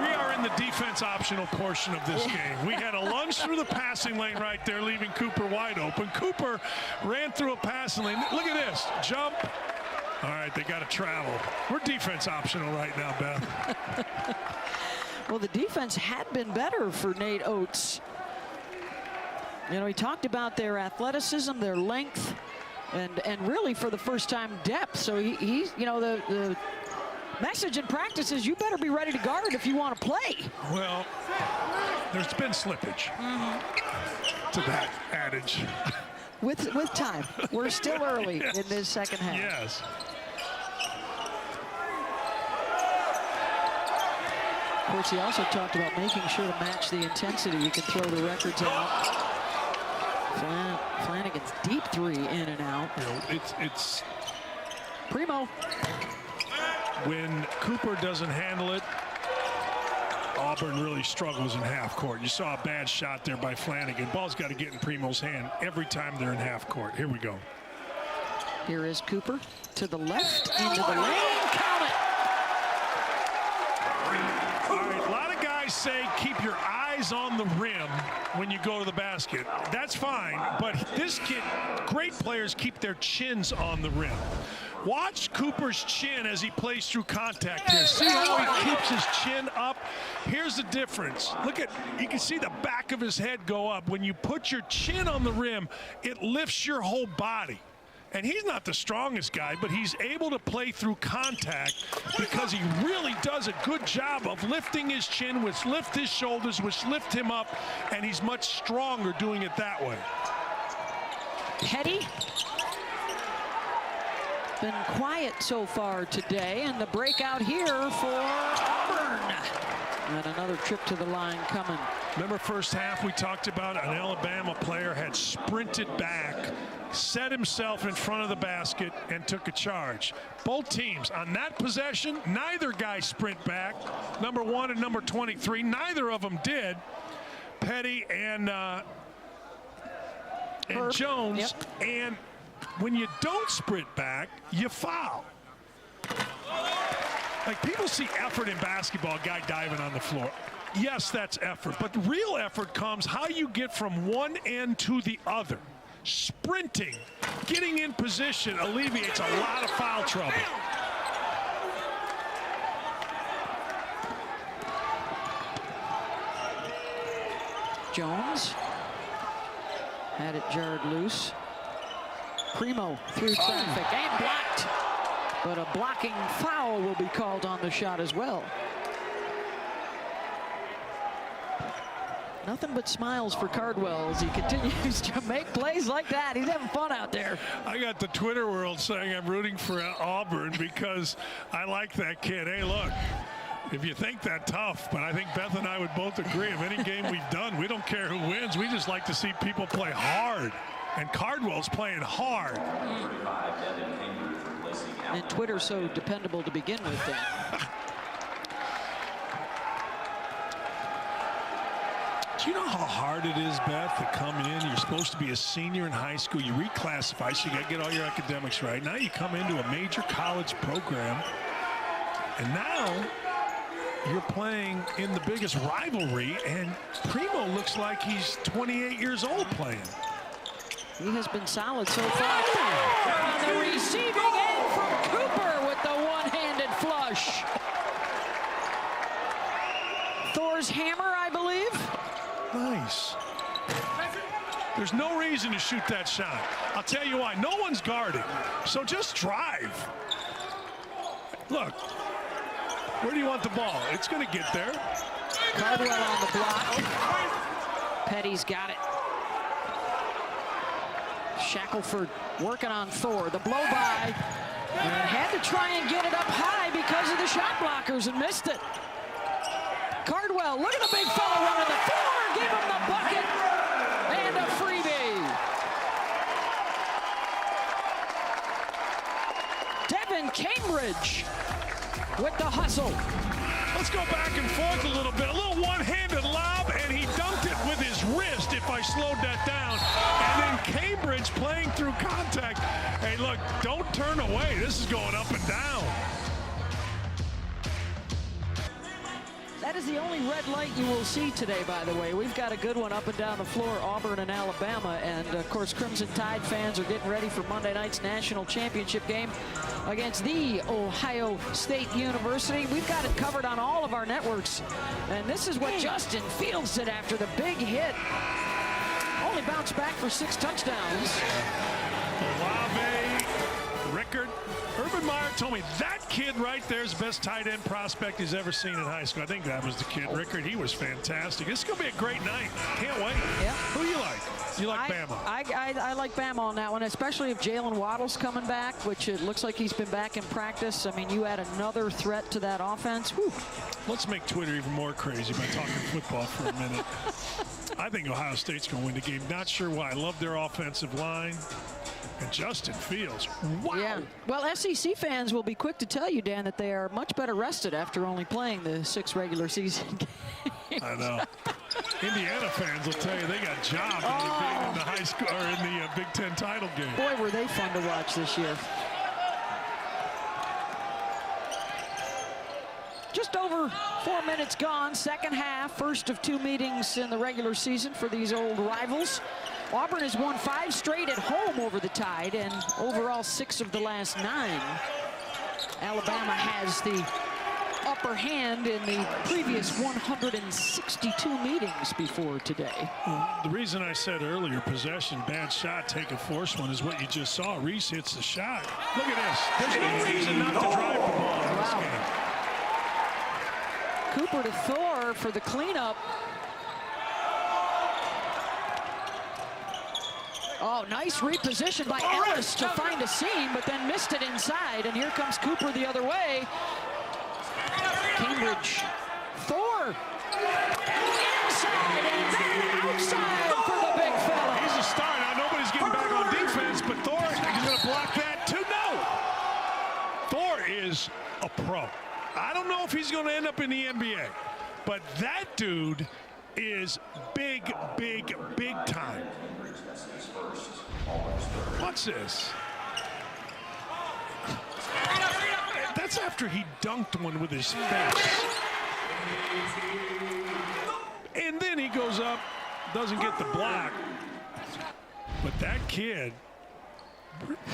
We are in the defense optional portion of this game. We had a lunge through the passing lane right there, leaving Cooper wide open. Cooper ran through a passing lane. Look at this. Jump. All right, they got to travel. We're defense optional right now, Beth. Well, the defense had been better for Nate Oates. You know, he talked about their athleticism, their length, and really for the first time depth. So he's, you know, the message in practice is you better be ready to guard if you want to play. Well, there's been slippage to that adage. With time. We're still early in this second half. Yes. Of course, he also talked about making sure to match the intensity. You can throw the records out. Flanagan's deep 3 in and out. You know, it's Primo. When Cooper doesn't handle it, Auburn really struggles in half court. You saw a bad shot there by Flanagan. Ball's got to get in Primo's hand every time they're in half court. Here we go. Here is Cooper to the left, into the lane. Count it. All right, a lot of guys say keep your eyes on the rim when you go to the basket. That's fine, but this kid, great players keep their chins on the rim. Watch Cooper's chin as he plays through contact here. See how he keeps his chin up? Here's the difference. Look at, you can see the back of his head go up. When you put your chin on the rim, it lifts your whole body. And he's not the strongest guy, but he's able to play through contact because he really does a good job of lifting his chin, which lift his shoulders, which lift him up, and he's much stronger doing it that way. Petty. Been quiet so far today, and the breakout here for Auburn. And another trip to the line coming. Remember first half we talked about an Alabama player had sprinted back, set himself in front of the basket, and took a charge. Both teams on that possession, neither guy sprint back. Number 1 and number 23, neither of them did. Petty and Jones. Yep. And when you don't sprint back, you foul. Like, people see effort in basketball, a guy diving on the floor. Yes, that's effort, but the real effort comes how you get from one end to the other. Sprinting, getting in position alleviates a lot of foul trouble. Jones. Had it jarred loose. Primo through traffic and blocked. But a blocking foul will be called on the shot as well. Nothing but smiles for Cardwell as he continues to make plays like that. He's having fun out there. I got the Twitter world saying I'm rooting for Auburn because I like that kid. Hey, look, if you think that tough, but I think Beth and I would both agree of any game we've done, we don't care who wins. We just like to see people play hard. And Cardwell's playing hard. And Twitter's so dependable to begin with then. Do you know how hard it is, Beth, to come in? You're supposed to be a senior in high school. You reclassify, so you got to get all your academics right. Now you come into a major college program, and now you're playing in the biggest rivalry, and Primo looks like he's 28 years old playing. He has been solid so far. On the receiving end from Cooper with the one-handed flush. Thor's hammer, I believe. Nice. There's no reason to shoot that shot. I'll tell you why. No one's guarding, so just drive. Look, where do you want the ball? It's going to get there. Cardwell on the block. Petty's got it. Shackelford working on Thor. The blow by. And had to try and get it up high because of the shot blockers and missed it. Cardwell, look at the big fella running the floor. Give him the bucket. And a freebie. Devin Cambridge with the hustle. Let's go back and forth a little bit. A little one-handed lob, and he dunked it with his wrist, if I slowed that down. And then Cambridge playing through contact. Hey, look, don't turn away. This is going up and down. That is the only red light you will see today, by the way. We've got a good one up and down the floor, Auburn and Alabama. And, of course, Crimson Tide fans are getting ready for Monday night's national championship game against the Ohio State University. We've got it covered on all of our networks. And this is what Justin Fields did after the big hit. Only bounced back for 6 touchdowns. Olave, Rickard. Urban Meyer told me that kid right there is the best tight end prospect he's ever seen in high school. I think that was the kid, Rickard. He was fantastic. This is going to be a great night. Can't wait. Yeah. Who you like? You like Bama? I like Bama on that one, especially if Jalen Waddle's coming back, which it looks like he's been back in practice. I mean, you add another threat to that offense. Whew. Let's make Twitter even more crazy by talking football for a minute. I think Ohio State's going to win the game. Not sure why. I love their offensive line. And Justin Fields, wow. Yeah. Well, SEC fans will be quick to tell you, Dan, that they are much better rested after only playing the 6 regular season games. I know. Indiana fans will tell you they got jobs being in the high school or in the Big Ten title game. Boy, were they fun to watch this year. Just over 4 minutes gone, second half, first of 2 meetings in the regular season for these old rivals. Auburn has won 5 straight at home over the Tide, and overall 6 of the last 9. Alabama has the upper hand in the previous 162 meetings before today. The reason I said earlier, possession, bad shot, take a forced one, is what you just saw. Reese hits the shot. Look at this. There's no reason not to drive the ball in this game. Cooper to Thor for the cleanup. Oh, nice reposition by Ellis to find a seam, but then missed it inside. And here comes Cooper the other way. Cambridge. Thor. Inside and then outside for the big fella. He's a star. Now nobody's getting back on defense, but Thor is going to block that too. No! Thor is a pro. I don't know if he's going to end up in the NBA, but that dude is big, big, big time. What's this? That's after he dunked one with his face. And then he goes up, doesn't get the block. But that kid,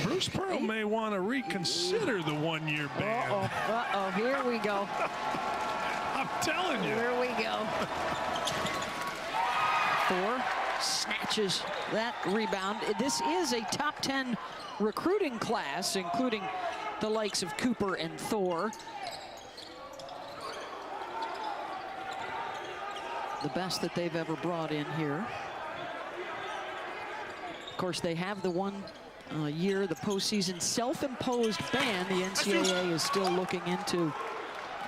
Bruce Pearl may want to reconsider the one-year ban. Uh-oh, here we go. I'm telling you. Here we go. Thor snatches that rebound. This is a top 10 recruiting class, including the likes of Cooper and Thor. The best that they've ever brought in here. Of course, they have the one year, the postseason self-imposed ban. The NCAA is still looking into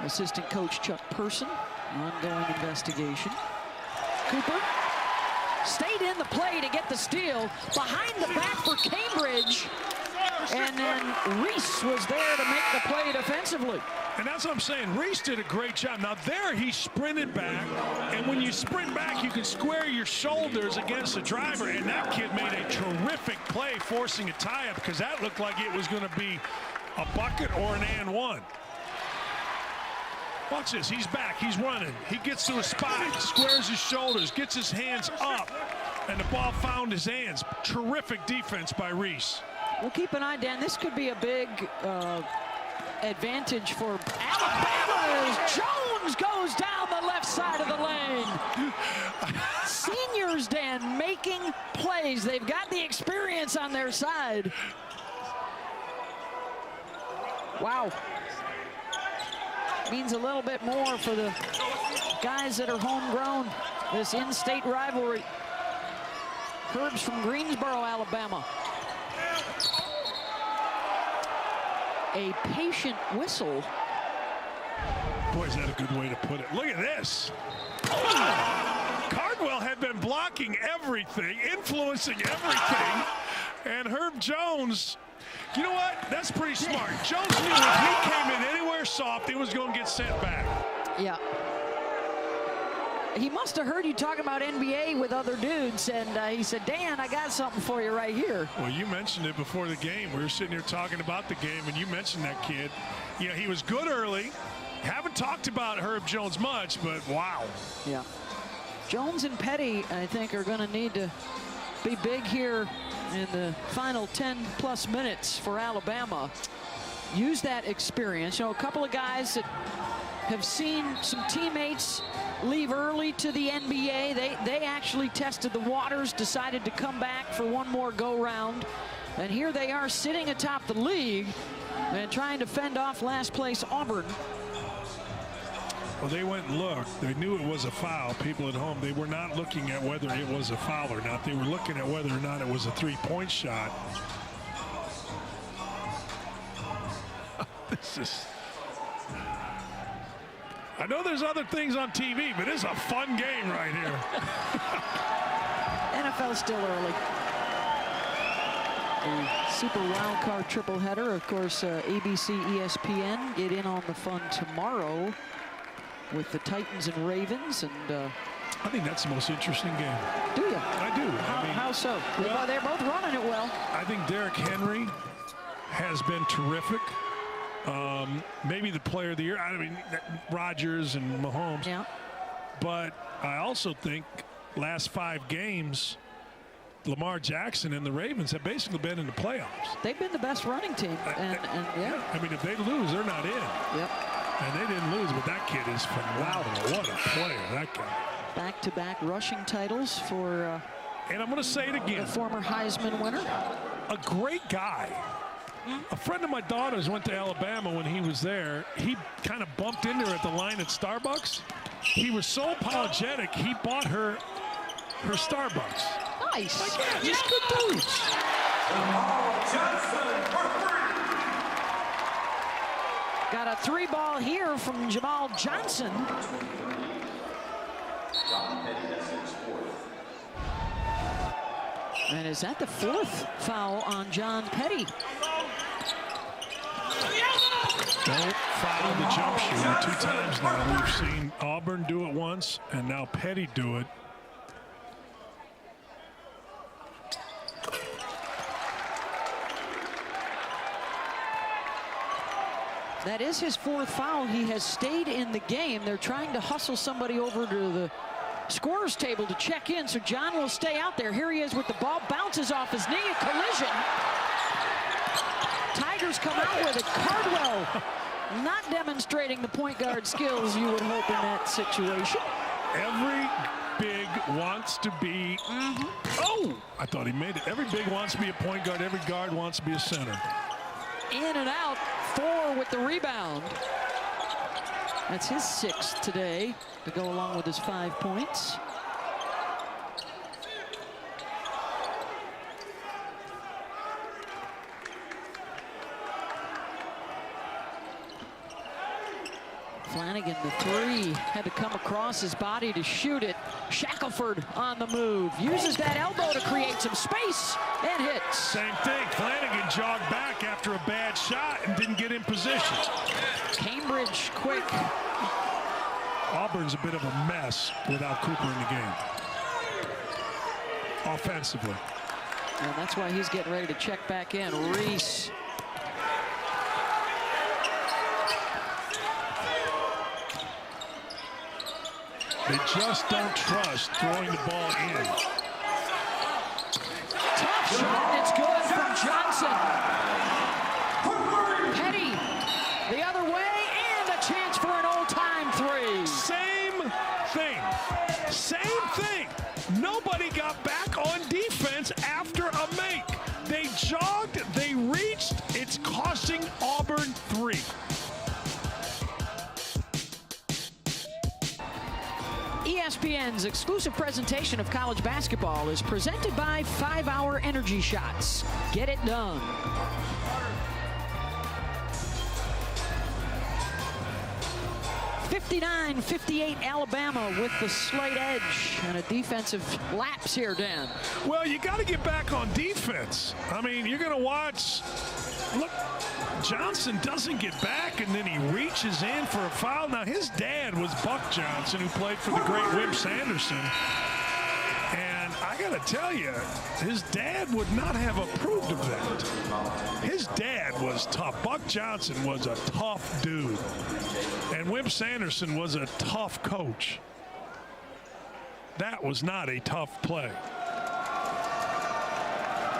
assistant coach Chuck Person. Ongoing investigation. Cooper stayed in the play to get the steal. Behind the back for Cambridge. And then Reese was there to make the play defensively. And that's what I'm saying. Reese did a great job. Now there he sprinted back, and when you sprint back, you can square your shoulders against the driver, and that kid made a terrific play forcing a tie-up because that looked like it was going to be a bucket or an and one. Watch this. He's back. He's running. He gets to a spot, squares his shoulders, gets his hands up, and the ball found his hands. Terrific defense by Reese. We'll keep an eye, Dan. This could be a big advantage for Alabama as Jones goes down the left side of the lane. Seniors, Dan, making plays. They've got the experience on their side. Wow. Means a little bit more for the guys that are homegrown. This in-state rivalry. Herb's from Greensboro, Alabama. A patient whistle. Boy, is that a good way to put it. Look at this. Cardwell had been blocking everything, influencing everything, and Herb Jones, you know what? That's pretty smart. Jones knew if he came in anywhere soft, he was going to get sent back. Yeah. He must have heard you talking about NBA with other dudes, and he said, Dan, I got something for you right here. Well, you mentioned it before the game. We were sitting here talking about the game, and you mentioned that kid. You know, he was good early. Haven't talked about Herb Jones much, but wow. Yeah. Jones and Petty, I think, are going to need to be big here in the final 10-plus minutes for Alabama. Use that experience. You know, a couple of guys that have seen some teammates leave early to the NBA. They actually tested the waters, decided to come back for one more go-round. And here they are sitting atop the league and trying to fend off last place Auburn. Well, they went and looked. They knew it was a foul. People at home, they were not looking at whether it was a foul or not. They were looking at whether or not it was a three-point shot. This is... I know there's other things on TV, but it's a fun game right here. NFL's still early. The Super Wildcard triple header, of course, ABC, ESPN get in on the fun tomorrow with the Titans and Ravens, and I think that's the most interesting game. Do you? I do. How so? Well, they're both running it well. I think Derrick Henry has been terrific. Maybe the player of the year. I mean, Rodgers and Mahomes. Yeah. But I also think last 5 games, Lamar Jackson and the Ravens have basically been in the playoffs. They've been the best running team. And yeah. I mean, if they lose, they're not in. Yep. And they didn't lose, but that kid is phenomenal. What a player, that guy. Back-to-back rushing titles for and I'm going to say it again. the former Heisman winner. A great guy. A friend of my daughter's went to Alabama when he was there. He kind of bumped into her at the line at Starbucks. He was so apologetic, he bought her Starbucks. Nice. Like, yeah, just good dudes. Got a 3-ball here from Jamal Johnson. And is that the 4th foul on John Petty? Don't foul the jump shooter 2 times now. We've seen Auburn do it once, and now Petty do it. That is his 4th foul. He has stayed in the game. They're trying to hustle somebody over to the scorer's table to check in, so John will stay out there. Here he is with the ball, bounces off his knee, a collision. Tigers come out with it. Cardwell not demonstrating the point guard skills you would hope in that situation. big wants to be. Oh, I thought he made it. Every big wants to be a point guard. Every guard wants to be a center. In and out, 4 with the rebound. That's his 6th today to go along with his 5 points. Flanagan, the 3, had to come across his body to shoot it. Shackelford on the move, uses that elbow to create some space and hits. Same thing, Flanagan jogged back after a bad shot and didn't get in position. Cambridge quick. Auburn's a bit of a mess without Cooper in the game. Offensively. And that's why he's getting ready to check back in. Reese. They just don't trust throwing the ball in. Tough shot, it's good from Johnson. Petty, the other way, and a chance for an old-time 3. Same thing. Same thing. Nobody got back on defense after a make. They jogged, they reached. It's costing Auburn 3. ESPN's exclusive presentation of college basketball is presented by 5-Hour Energy Shots. Get it done. (59-58) Alabama with the slight edge and a defensive lapse here, Dan. Well, you got to get back on defense. I mean, you're going to watch. Look, Johnson doesn't get back, and then he reaches in for a foul. Now, his dad was Buck Johnson, who played for the great Wimp Sanderson. And I got to tell you, his dad would not have approved of that. His dad was tough. Buck Johnson was a tough dude. And Wimp Sanderson was a tough coach. That was not a tough play.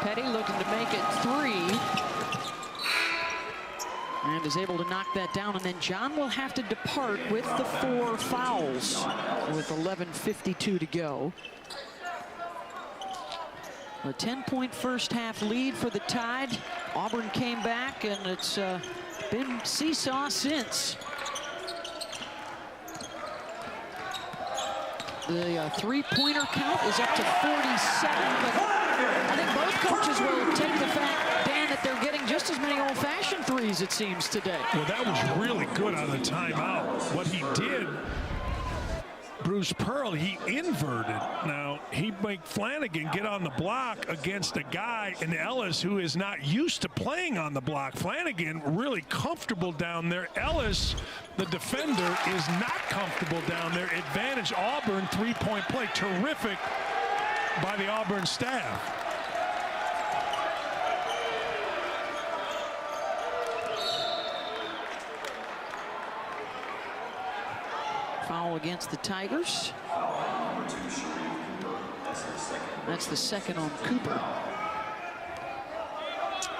Petty looking to make it 3. And is able to knock that down. And then John will have to depart with the 4 fouls with 11:52 to go. A 10-point first half lead for the Tide. Auburn came back, and it's been seesaw since. The 3-pointer count is up to 47, but I think both coaches will take the fact, Dan, that they're getting just as many old-fashioned 3s, it seems, today. Well, that was really good on the timeout. What he did, Bruce Pearl, he inverted. Now, he made Flanagan get on the block against a guy in Ellis who is not used to playing on the block. Flanagan really comfortable down there. Ellis, the defender, is not comfortable down there. Advantage Auburn, 3-point play. Terrific by the Auburn staff. Foul against the Tigers. That's the 2nd on Cooper.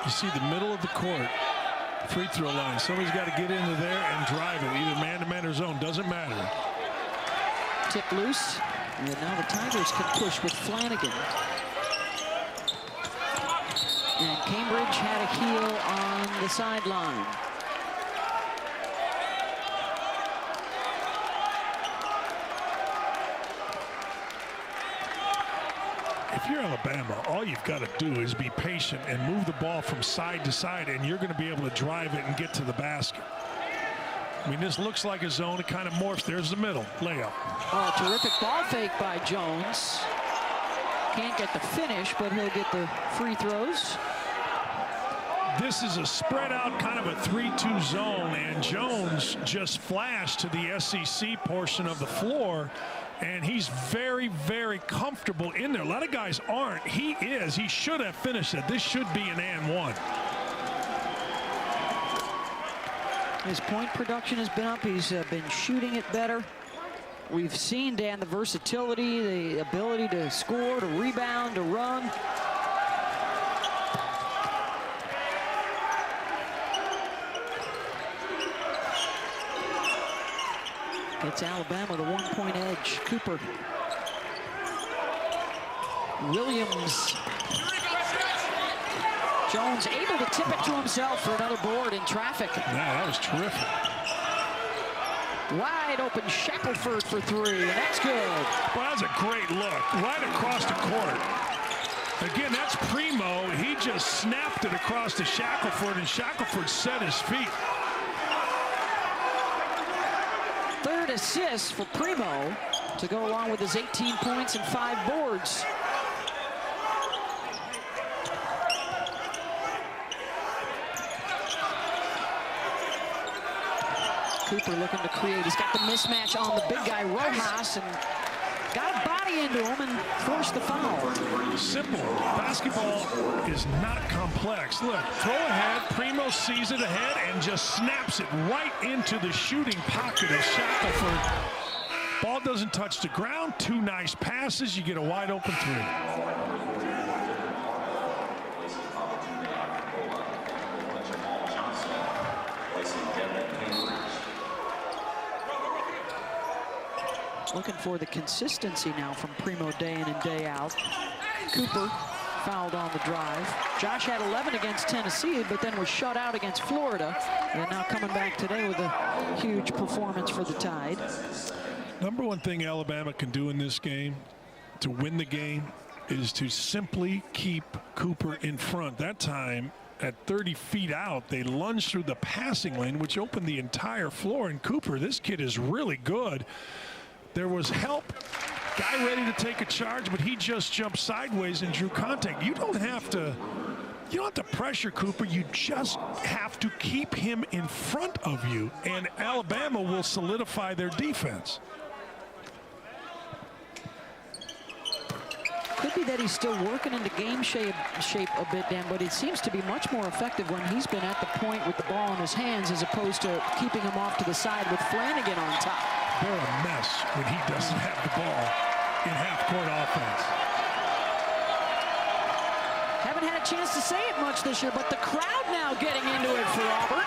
You see the middle of the court, free throw line. Somebody's got to get into there and drive it, either man-to-man or zone. Doesn't matter. Tip loose. And now the Tigers can push with Flanagan. And Cambridge had a heel on the sideline. If you're Alabama, all you've got to do is be patient and move the ball from side to side, and you're going to be able to drive it and get to the basket. I mean, this looks like a zone. It kind of morphs. There's the middle layup. Oh, terrific ball fake by Jones. Can't get the finish, but he'll get the free throws. This is a spread out kind of a 3-2 zone, and Jones just flashed to the SEC portion of the floor, and he's very, very comfortable in there. A lot of guys aren't. He is. He should have finished it. This should be an and one. His point production has been up. He's been shooting it better. We've seen, Dan, the versatility, the ability to score, to rebound, to run. It's Alabama, the 1-point edge. Cooper Williams. Jones able to tip it to himself for another board in traffic. Yeah, that was terrific. Wide open Shackelford for three, and that's good. Well, that was a great look, right across the court. Again, that's Primo. He just snapped it across to Shackelford, and Shackelford set his feet. Third assist for Primo to go along with his 18 points and 5 boards. Cooper looking to create. He's got the mismatch on the big guy, Rojas, and got a body into him and forced the foul. Simple. Basketball is not complex. Look, throw ahead. Primo sees it ahead and just snaps it right into the shooting pocket of Shackelford. Ball doesn't touch the ground. 2 nice passes. You get a wide open 3. Looking for the consistency now from Primo day in and day out. Cooper fouled on the drive. Josh had 11 against Tennessee, but then was shut out against Florida. And now coming back today with a huge performance for the Tide. Number one thing Alabama can do in this game to win the game is to simply keep Cooper in front. That time, at 30 feet out, they lunged through the passing lane, which opened the entire floor. And Cooper, this kid is really good. There was help, guy ready to take a charge, but he just jumped sideways and drew contact. You don't have to pressure Cooper. You just have to keep him in front of you, and Alabama will solidify their defense. Could be that he's still working into game shape a bit, Dan, but it seems to be much more effective when he's been at the point with the ball in his hands as opposed to keeping him off to the side with Flanagan on top. They're a mess when he doesn't have the ball in half-court offense. Haven't had a chance to say it much this year, but the crowd now getting into it for Auburn.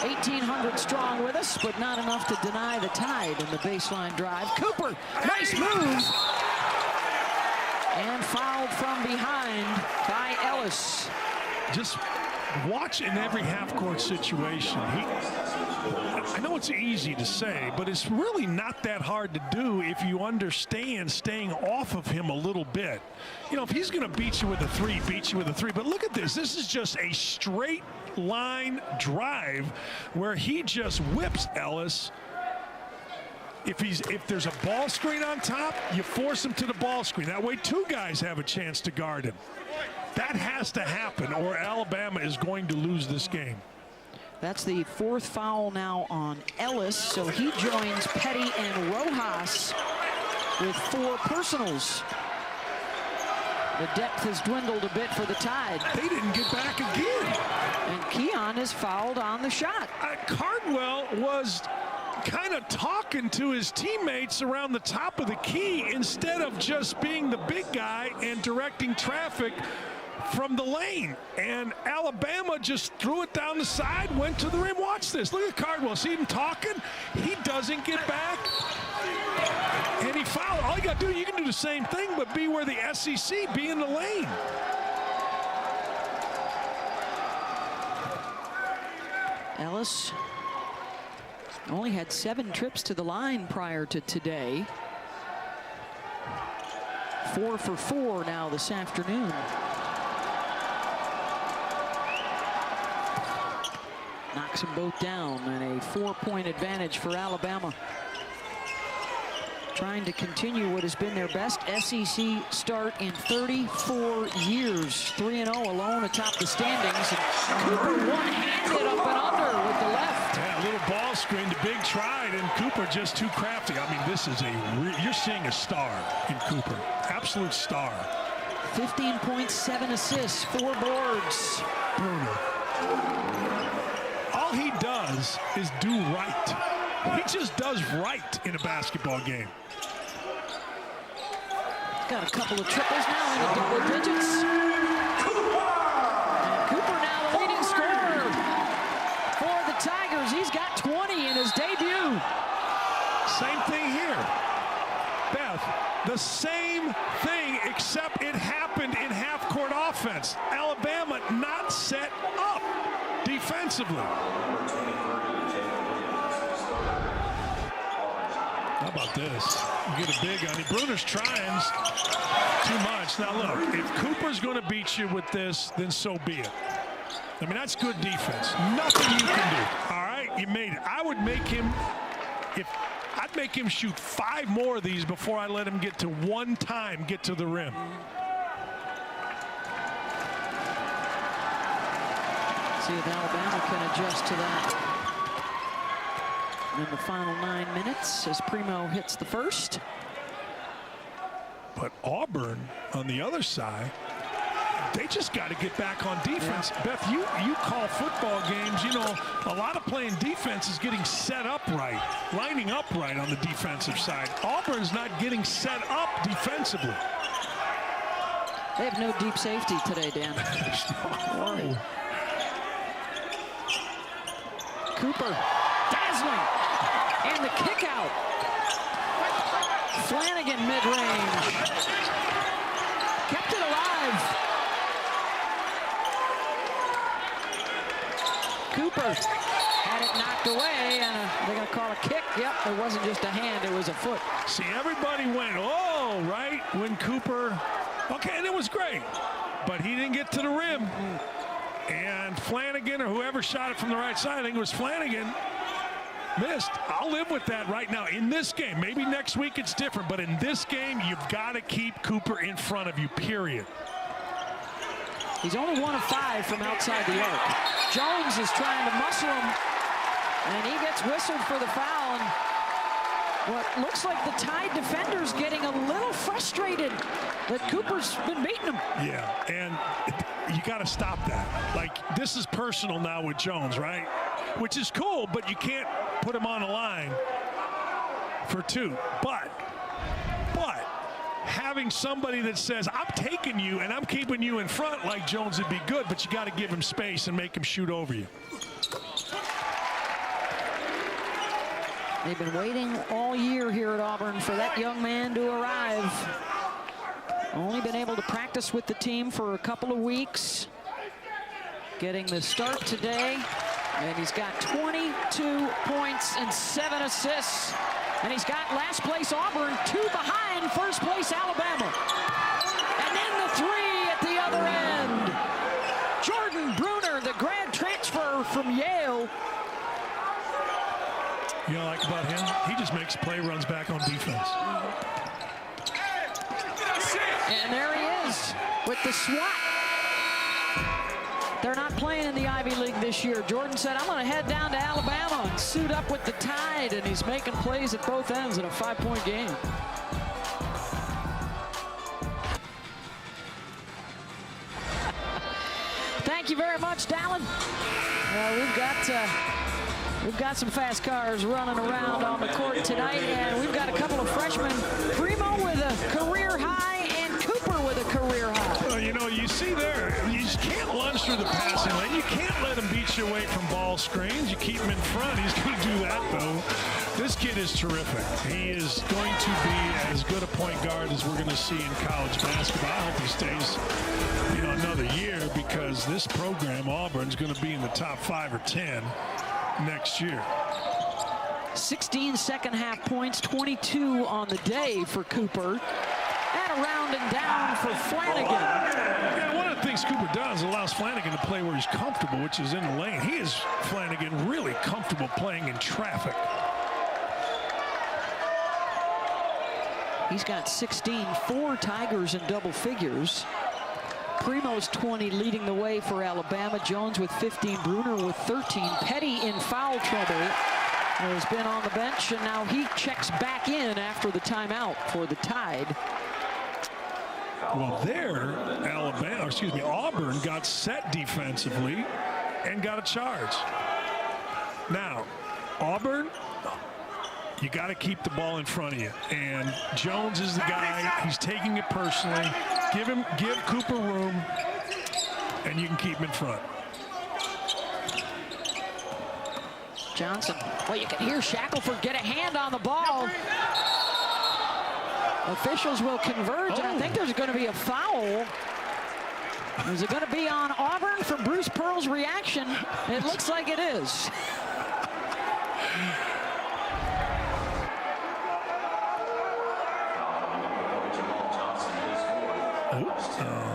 1,800 strong with us, but not enough to deny the Tide in the baseline drive. Cooper, nice move. And fouled from behind by Ellis. Just watch in every half-court situation. I know it's easy to say, but it's really not that hard to do if you understand staying off of him a little bit. You know, if he's going to beat you with a 3, beat you with a 3. But look at this. This is just a straight line drive where he just whips Ellis. If there's a ball screen on top, you force him to the ball screen. That way 2 guys have a chance to guard him. That has to happen, or Alabama is going to lose this game. That's the 4th foul now on Ellis, so he joins Petty and Rojas with 4 personals. The depth has dwindled a bit for the Tide. They didn't get back again. And Keon is fouled on the shot. Cardwell was kind of talking to his teammates around the top of the key instead of just being the big guy and directing traffic from the lane. And Alabama just threw it down the side, went to the rim. Watch this. Look at Cardwell. See him talking? He doesn't get back. And he fouled. All you got to do, you can do the same thing, but be where the SEC, be in the lane. Ellis only had 7 trips to the line prior to today. 4 for 4 now this afternoon. Knocks them both down, and a 4-point advantage for Alabama. Trying to continue what has been their best SEC start in 34 years. 3-0 alone atop the standings. And Cooper one-handed up and under with the left. Yeah, a little ball screen, the big tried, and Cooper just too crafty. I mean, this is you're seeing a star in Cooper. Absolute star. 15 points, 7 assists, 4 boards. Brutal. All he does is do right. He just does right in a basketball game. Got a couple of triples now into double digits. And Cooper now the leading scorer for the Tigers. He's got 20 in his debut. Same thing here. Beth, the same thing, except Alabama not set up defensively? How about this? You get a big on him. Bruner's trying too much. Now look, if Cooper's going to beat you with this, then so be it. I mean, that's good defense. Nothing you can do. All right, you made it. I would make him, I'd make him shoot 5 more of these before I let him get to one time get to the rim. See if Alabama can adjust to that. In the final 9 minutes as Primo hits the first. But Auburn on the other side, they just got to get back on defense. Yeah. Beth, you call football games, you know, a lot of playing defense is getting set up right, lining up right on the defensive side. Auburn's not getting set up defensively. They have no deep safety today, Dan. No. Cooper, dazzling, and the kick out. Flanagan mid-range. Kept it alive. Cooper had it knocked away, and they're going to call a kick. Yep, it wasn't just a hand, it was a foot. See, everybody went, oh, right, when Cooper, okay, and it was great, but he didn't get to the rim. And Flanagan, or whoever shot it from the right side, I think it was Flanagan, missed. I'll live with that right now. In this game, maybe next week it's different, but in this game, you've got to keep Cooper in front of you, period. He's only 1 of 5 from outside the arc. Jones is trying to muscle him, and he gets whistled for the foul. And what looks like the Tide defender's getting a little frustrated that Cooper's been beating him. Yeah, and you got to stop that. Like, this is personal now with Jones, right? Which is cool, but you can't put him on the line for 2. But having somebody that says, I'm taking you and I'm keeping you in front like Jones would be good, but you got to give him space and make him shoot over you. They've been waiting all year here at Auburn for that young man to arrive. Only been able to practice with the team for a couple of weeks. Getting the start today, and he's got 22 points and 7 assists. And he's got last place Auburn, 2 behind first place Alabama. And then the 3 at the other end. Jordan Bruner, the grad transfer from Yale. You know what I like about him? He just makes play runs back on defense. And there he is with the swat. They're not playing in the Ivy League this year. Jordan said, I'm going to head down to Alabama and suit up with the Tide, and he's making plays at both ends in a 5-point game. Thank you very much, Dallin. We've got some fast cars running around on the court tonight, and we've got a couple of freshmen. Primo with a career high and Cooper with a career high. Well, you know, you see there, you just can't lunge through the passing lane. You can't let him beat you away from ball screens. You keep him in front. He's going to do that, though. This kid is terrific. He is going to be as good a point guard as we're going to see in college basketball. I hope he stays, you know, another year, because this program, Auburn's going to be in the top 5 or 10 next year. 16 second-half points, 22 on the day for Cooper. And a rounding down for Flanagan. Yeah, one of the things Cooper does allows Flanagan to play where he's comfortable, which is in the lane. He is, Flanagan, really comfortable playing in traffic. He's got 16, 4 Tigers in double figures. Primo's 20 leading the way for Alabama. Jones with 15, Bruner with 13. Petty in foul trouble has been on the bench, and now he checks back in after the timeout for the Tide. Well, there, Auburn got set defensively and got a charge. Now, Auburn, you got to keep the ball in front of you. And Jones is the guy. He's taking it personally. Give Cooper room, and you can keep him in front. Johnson. Well, you can hear Shackelford get a hand on the ball. Officials will converge, and I think there's going to be a foul. Is it going to be on Auburn from Bruce Pearl's reaction? It looks like it is.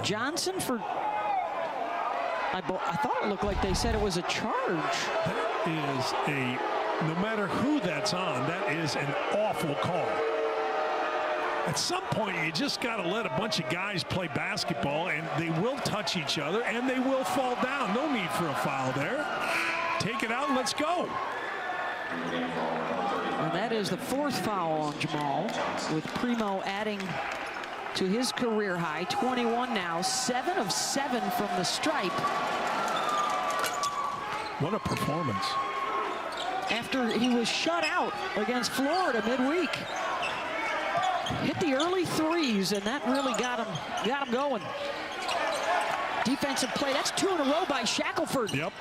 Johnson for, I thought it looked like they said it was a charge. That is no matter who that's on, that is an awful call. At some point, you just got to let a bunch of guys play basketball, and they will touch each other, and they will fall down. No need for a foul there. Take it out and let's go. And that is the 4th foul on Jamal, with Primo adding to his career high, 21 now, 7 of 7 from the stripe. What a performance. After he was shut out against Florida midweek. Hit the early threes, and that really got him going. Defensive play, that's 2 in a row by Shackelford. Yep.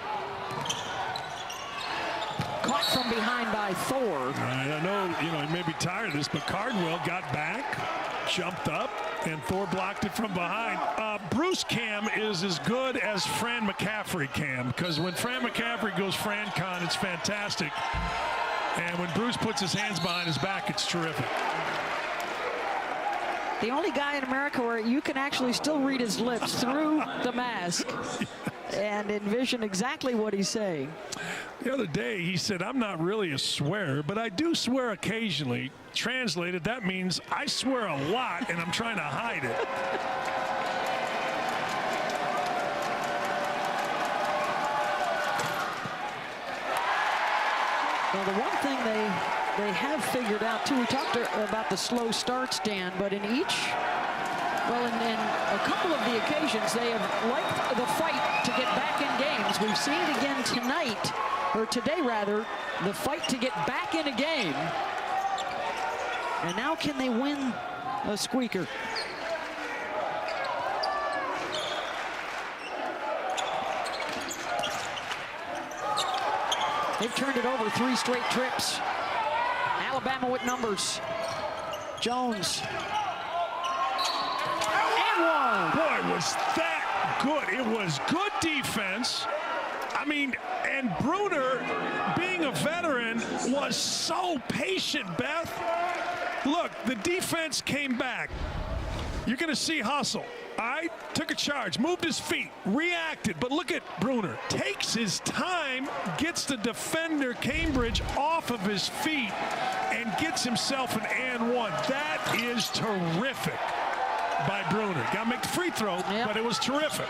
Caught from behind by Thor. I know, he may be tired of this, but Cardwell got back, jumped up, and Thor blocked it from behind. Bruce Cam is as good as Fran McCaffrey Cam, because when Fran McCaffrey goes Fran Con, it's fantastic. And when Bruce puts his hands behind his back, it's terrific. The only guy in America where you can actually still read his lips through the mask and envision exactly what he's saying. The other day, he said, I'm not really a swearer, but I do swear occasionally. Translated, that means I swear a lot, and I'm trying to hide it. Well, the one thing they have figured out, too, we talked about the slow starts, Dan, but in each, well, in a couple of the occasions, they have liked the fight to get back in games. We've seen it again tonight, or today, rather, the fight to get back in a game. And now can they win a squeaker? They've turned it over 3 straight trips. Alabama with numbers. Jones. And 1. Boy, was that good. It was good defense. I mean, and Bruner, being a veteran, was so patient, Beth. Look, the defense came back. You're going to see hustle. All right, took a charge, moved his feet, reacted. But look at Bruner. Takes his time, gets the defender, Cambridge, off of his feet, and gets himself an and 1. That is terrific by Bruner. Got to make the free throw, but it was terrific.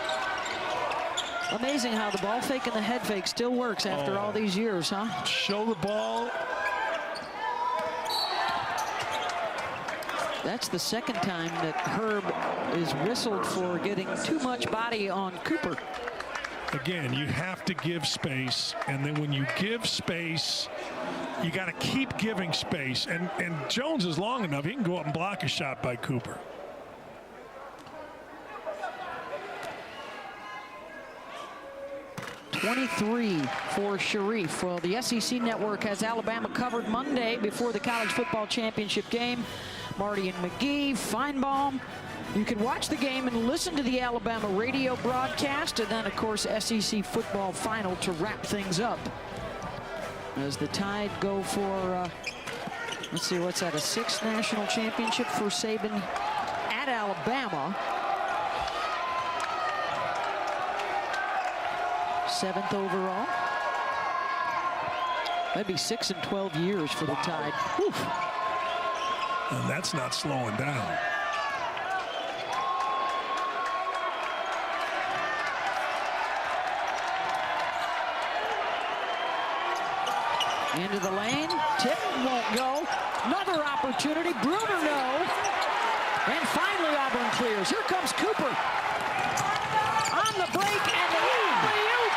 Amazing how the ball fake and the head fake still works after all these years, huh? Show the ball. That's the second time that Herb is whistled for getting too much body on Cooper. Again, you have to give space, and then when you give space, you got to keep giving space. And Jones is long enough, he can go up and block a shot by Cooper. .23 for Sharif. Well, the SEC Network has Alabama covered Monday before the college football championship game. Marty and McGee, Feinbaum. You can watch the game and listen to the Alabama radio broadcast, and then, of course, SEC football final to wrap things up. As the Tide go for, let's see, what's that, a 6th national championship for Saban at Alabama. 7th overall. That'd be 6 in 12 years for the Tide. Whew. And that's not slowing down. Into the lane. Tip won't go. Another opportunity. Bruner no. And finally Auburn clears. Here comes Cooper. On the break and the alley-oop.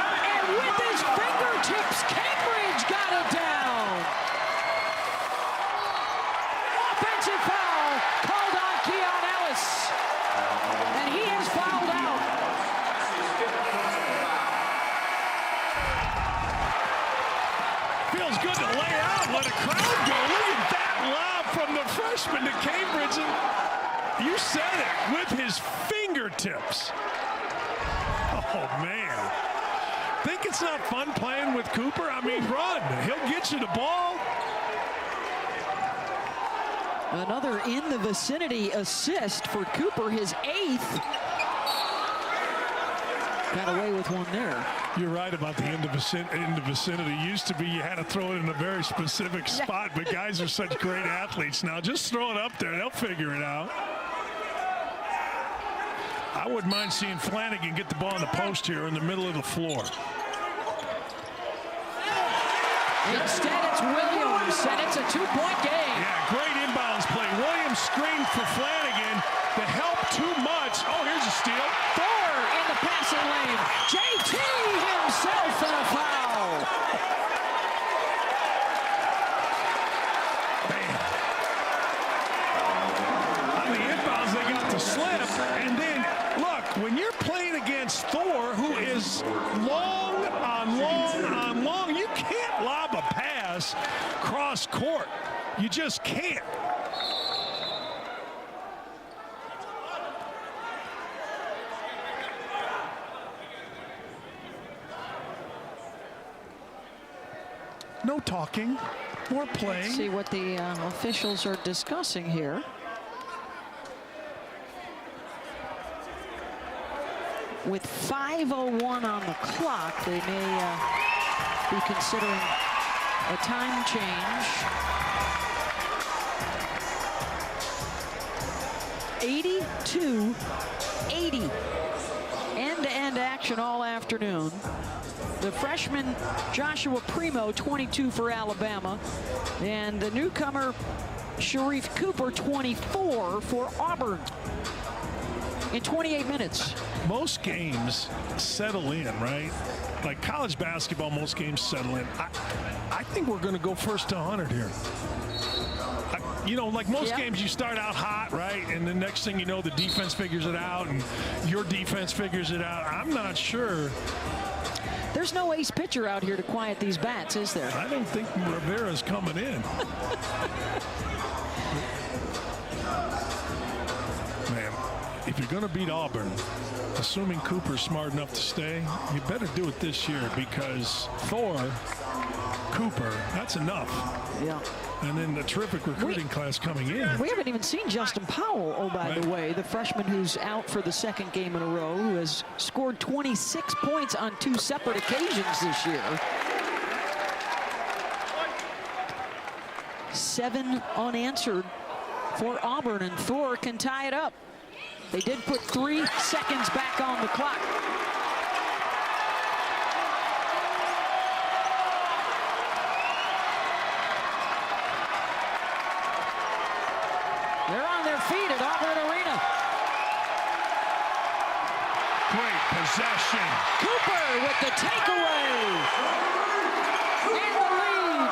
And with his fingertips, Cambridge got it down. Offensive foul called on Keon Ellis. And he is fouled out. Feels good to lay out, let a crowd go. Look at that lob from the freshman to Cambridge. And you said it, with his fingertips. Oh, man. Think it's not fun playing with Cooper? I mean, run. He'll get you the ball. Another in the vicinity assist for Cooper, his 8th. Got away with one there. You're right about the in the vicinity. Used to be you had to throw it in a very specific spot, but guys are such great athletes now. Just throw it up there. They'll figure it out. I wouldn't mind seeing Flanagan get the ball in the post here in the middle of the floor. Instead, it's Williams, and it's a 2-point game. Yeah, great inbounds play. Williams screened for Flanagan. The help too much. Oh, here's a steal. Thor in the passing lane. JT himself and a foul. Man. On the inbounds, they got the slip. And then, look, when you're playing against Thor, who is long on long on long, you can't lob a pass cross court. You just can't. No talking, more playing. Let's see what the officials are discussing here. With 5:01 on the clock, they may be considering a time change. 82-80. End-to-end action all afternoon. The freshman Joshua Primo, 22 for Alabama, and the newcomer Sharif Cooper, 24 for Auburn in 28 minutes. Most games settle in, right? Like college basketball, most games settle in. I think we're going to go first to 100 here. You know, like most games, you start out hot, right? And the next thing you know, the defense figures it out, and your defense figures it out. I'm not sure. There's no ace pitcher out here to quiet these bats, is there? I don't think Rivera's coming in. Man, if you're going to beat Auburn, assuming Cooper's smart enough to stay, you better do it this year, because Thor, Cooper, that's enough. Yeah. And then the terrific recruiting class coming in. We haven't even seen Justin Powell, oh, by the way, the freshman who's out for the 2nd game in a row, who has scored 26 points on 2 separate occasions this year. 7 unanswered for Auburn, and Thor can tie it up. They did put 3 seconds back on the clock. They're on their feet at Auburn Arena. Great possession. Cooper with the takeaway. And the lead.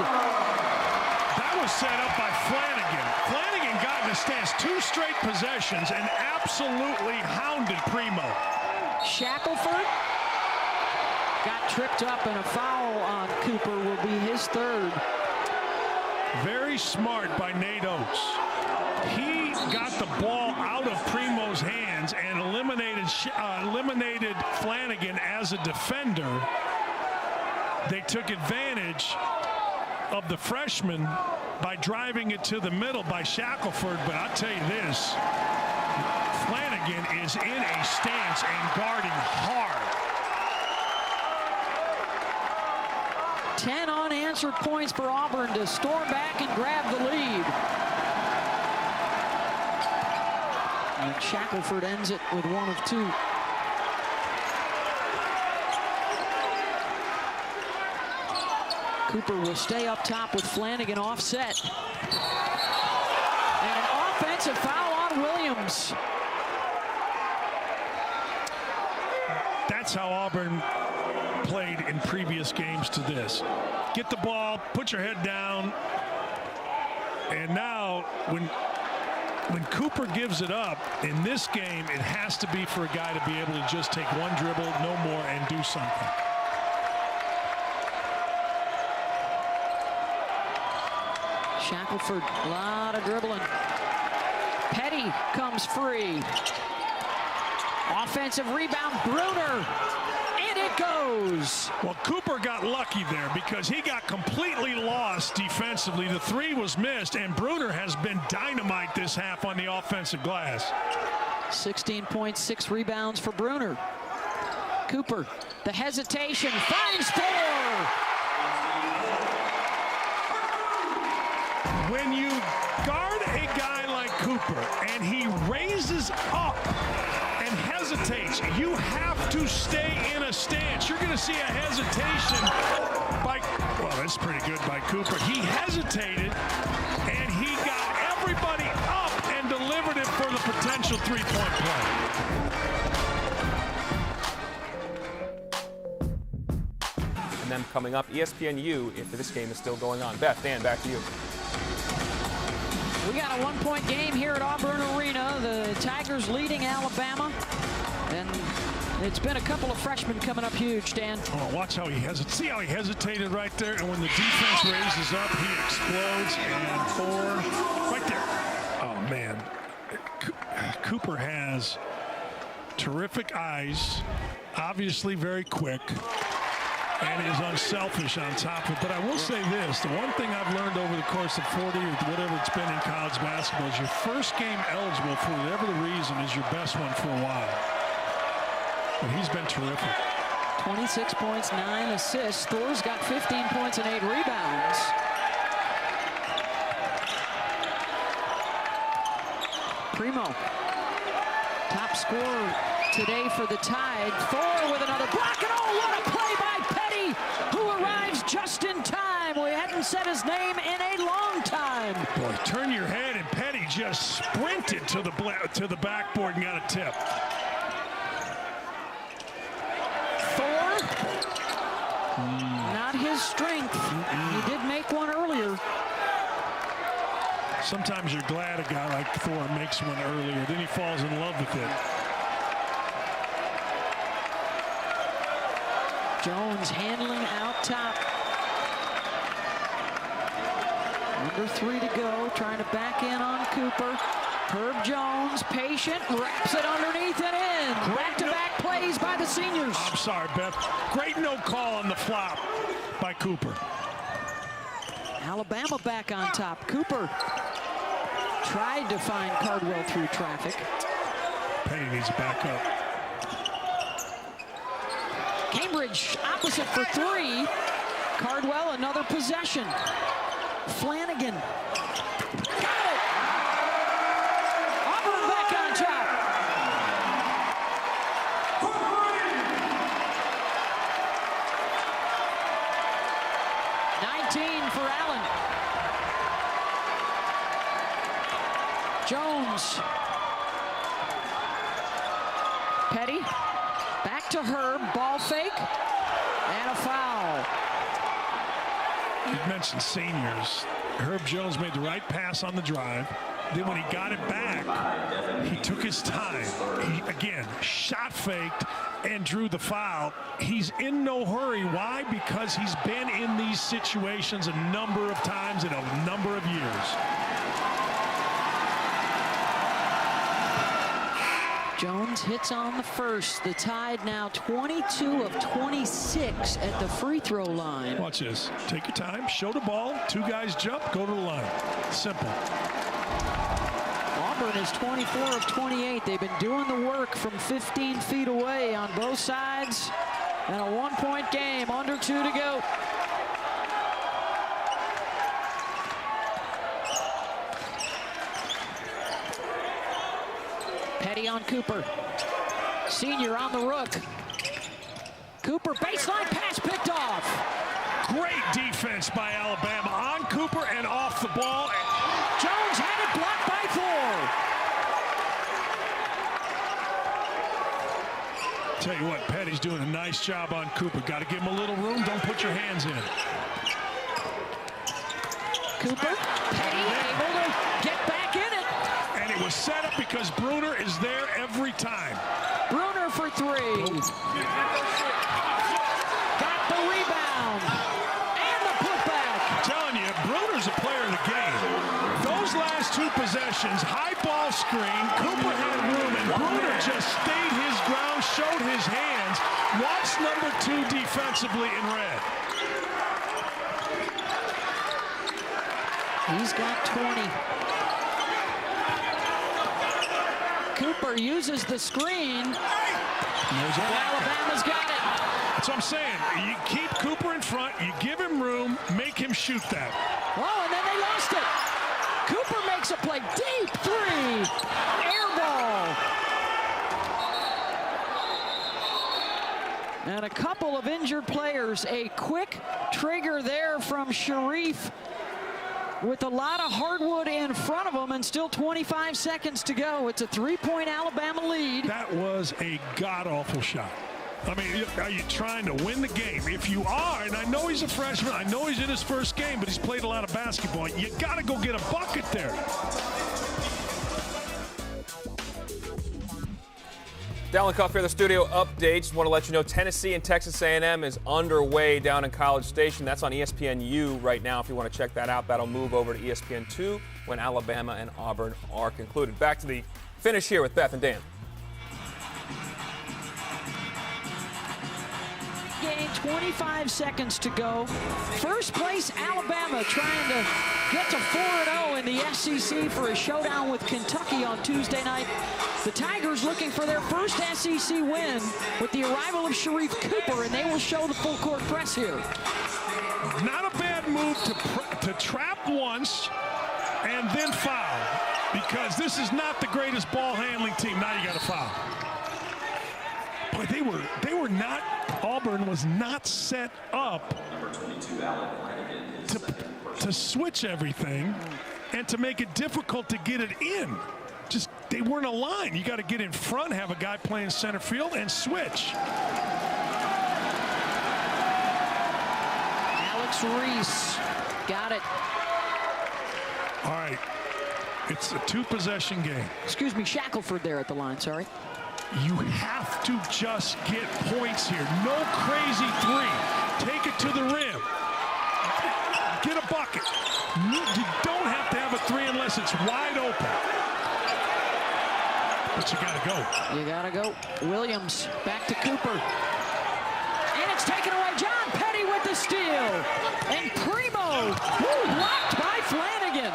That was set up by Flanagan. Flanagan got in the stance 2 straight possessions and absolutely hounded Primo. Shackelford got tripped up, and a foul on Cooper will be his 3rd. Very smart by Nate Oates. He got the ball out of Primo's hands and eliminated Flanagan as a defender. They took advantage of the freshman by driving it to the middle by Shackelford. But I'll tell you this, Flanagan is in a stance and guarding hard. 10 unanswered points for Auburn to storm back and grab the lead. And Shackelford ends it with 1 of 2. Cooper will stay up top with Flanagan offset. And an offensive foul on Williams. That's how Auburn played in previous games to this. Get the ball, put your head down, and now when Cooper gives it up in this game, it has to be for a guy to be able to just take 1 dribble, no more, and do something. Shackelford, a lot of dribbling. Petty comes free. Offensive rebound, Bruner. And it goes. Well, Cooper got lucky there because he got completely lost defensively. The three was missed, and Bruner has been dynamite this half on the offensive glass. 16 points, 6 rebounds for Bruner. Cooper, the hesitation, finds Thor. When you guard a guy like Cooper and he raises up and hesitates, you have to stay in a stance. You're going to see a hesitation by, well, that's pretty good by Cooper. He hesitated and he got everybody up and delivered it for the potential three-point play. And then coming up, ESPNU, if this game is still going on. Beth, Dan, back to you. We got a one-point game here at Auburn Arena. The Tigers leading Alabama. And it's been a couple of freshmen coming up huge, Dan. Oh, watch how he hesitated. See how he hesitated right there? And when the defense raises up, he explodes. And Thor, right there. Oh, man. Cooper has terrific eyes, obviously very quick, and is unselfish on top of it. But I will say this, the one thing I've learned over the course of 40 or whatever it's been in college basketball is your first game eligible, for whatever the reason, is your best one for a while. But he's been terrific. 26 points, 9 assists. Thor's got 15 points and 8 rebounds. Primo, top scorer today for the Tide. Thor with another block, and oh, what a play by Petty, who arrives just in time. We hadn't said his name in a long time. Boy, turn your head, and Petty just sprinted to the backboard and got a tip. Thor, not his strength. He did make one earlier. Sometimes you're glad a guy like Thor makes one earlier, then he falls in love with it. Jones handling out top. Under 3 to go, trying to back in on Cooper. Herb Jones, patient, wraps it underneath and in. Back-to-back plays by the seniors. I'm sorry, Beth. Great no call on the flop by Cooper. Alabama back on top. Cooper tried to find Cardwell through traffic. Petty needs to back up. Cambridge opposite for 3. Cardwell, another possession. Flanagan. Got it! Auburn back on top. For Allen. Jones. Petty. Back to Herb. Ball fake. And a foul. You mentioned seniors. Herb Jones made the right pass on the drive. Then when he got it back, he took his time. He, again, shot faked and drew the foul. He's in no hurry. Why? Because he's been in these situations a number of times in a number of years. Jones hits on the first. The Tide now 22 of 26 at the free throw line. Watch this. Take your time. Show the ball. 2 guys jump. Go to the line. Simple. Auburn is 24 of 28. They've been doing the work from 15 feet away on both sides. And a one-point game, under 2 to go. Petty on Cooper. Senior on the rook. Cooper, baseline pass picked off. Great defense by Alabama on Cooper and off the ball. Jones had it blocked by Thor. Tell you what, Petty's doing a nice job on Cooper. Got to give him a little room. Don't put your hands in. Cooper, Petty able to get back in it. And it was set up because Bruner is there every time. Bruner for 3. Got the rebound. And the putback. I'm telling you, Bruner's a player of the game. Those last last two possessions, high ball screen, Cooper had room, and Bruner just stayed his ground, showed his hands. Watch number 2 defensively in red. He's got 20. Cooper uses the screen, and Alabama's got it. That's what I'm saying. You keep Cooper in front, you give him room, make him shoot that. Oh, and then they lost it. Cooper makes a play, deep three, air ball. And a couple of injured players. A quick trigger there from Sharif with a lot of hardwood in front of him and still 25 seconds to go. It's a 3-point Alabama lead. That was a god-awful shot. I mean, are you trying to win the game? If you are, and I know he's a freshman, I know he's in his first game, but he's played a lot of basketball, you got to go get a bucket there. Dallin Cuff here, the studio update. Just want to let you know Tennessee and Texas A&M is underway down in College Station. That's on ESPNU right now if you want to check that out. That'll move over to ESPN2 when Alabama and Auburn are concluded. Back to the finish here with Beth and Dan. Game, 25 seconds to go. First place Alabama trying to get to 4-0 in the SEC for a showdown with Kentucky on Tuesday night. The Tigers looking for their first SEC win with the arrival of Sharif Cooper, and they will show the full court press here. Not a bad move to trap once and then foul, because this is not the greatest ball handling team. Now you got to foul. Boy, they were not. Auburn was not set up to switch everything and to make it difficult to get it in. Just they weren't aligned. You got to get in front, have a guy playing center field, and switch. Alex Reese got it. All right, it's a 2-possession game. Excuse me, Shackelford there at the line, sorry. You have to just get points here. No crazy three. Take it to the rim. Get a bucket. You don't have to have a three unless it's wide open. But you got to go. You got to go. Williams back to Cooper. And it's taken away. John Petty with the steal. And Primo, blocked by Flanagan.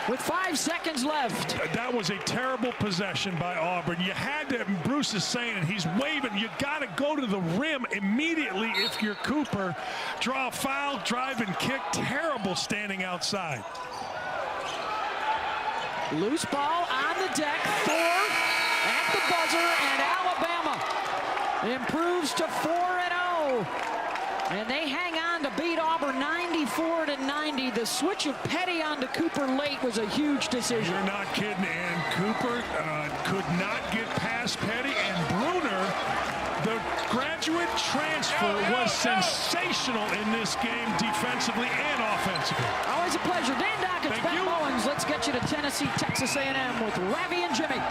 With 5 seconds left. That was a terrible possession by Auburn. You had to, Bruce is saying it, he's waving. You got to go to the rim immediately if you're Cooper. Draw a foul, drive and kick. Terrible standing outside. Loose ball on the deck. Thor at the buzzer, and Alabama improves to 4-0. And they hang on to beat Auburn 94-90. The switch of Petty onto Cooper late was a huge decision. You're not kidding. And Cooper could not get past Petty. And Bruner, the graduate transfer, was sensational in this game defensively and offensively. Always a pleasure. Dan Dockett, Thank Pat you. Mullins. Let's get you to Tennessee, Texas A&M with Ravi and Jimmy.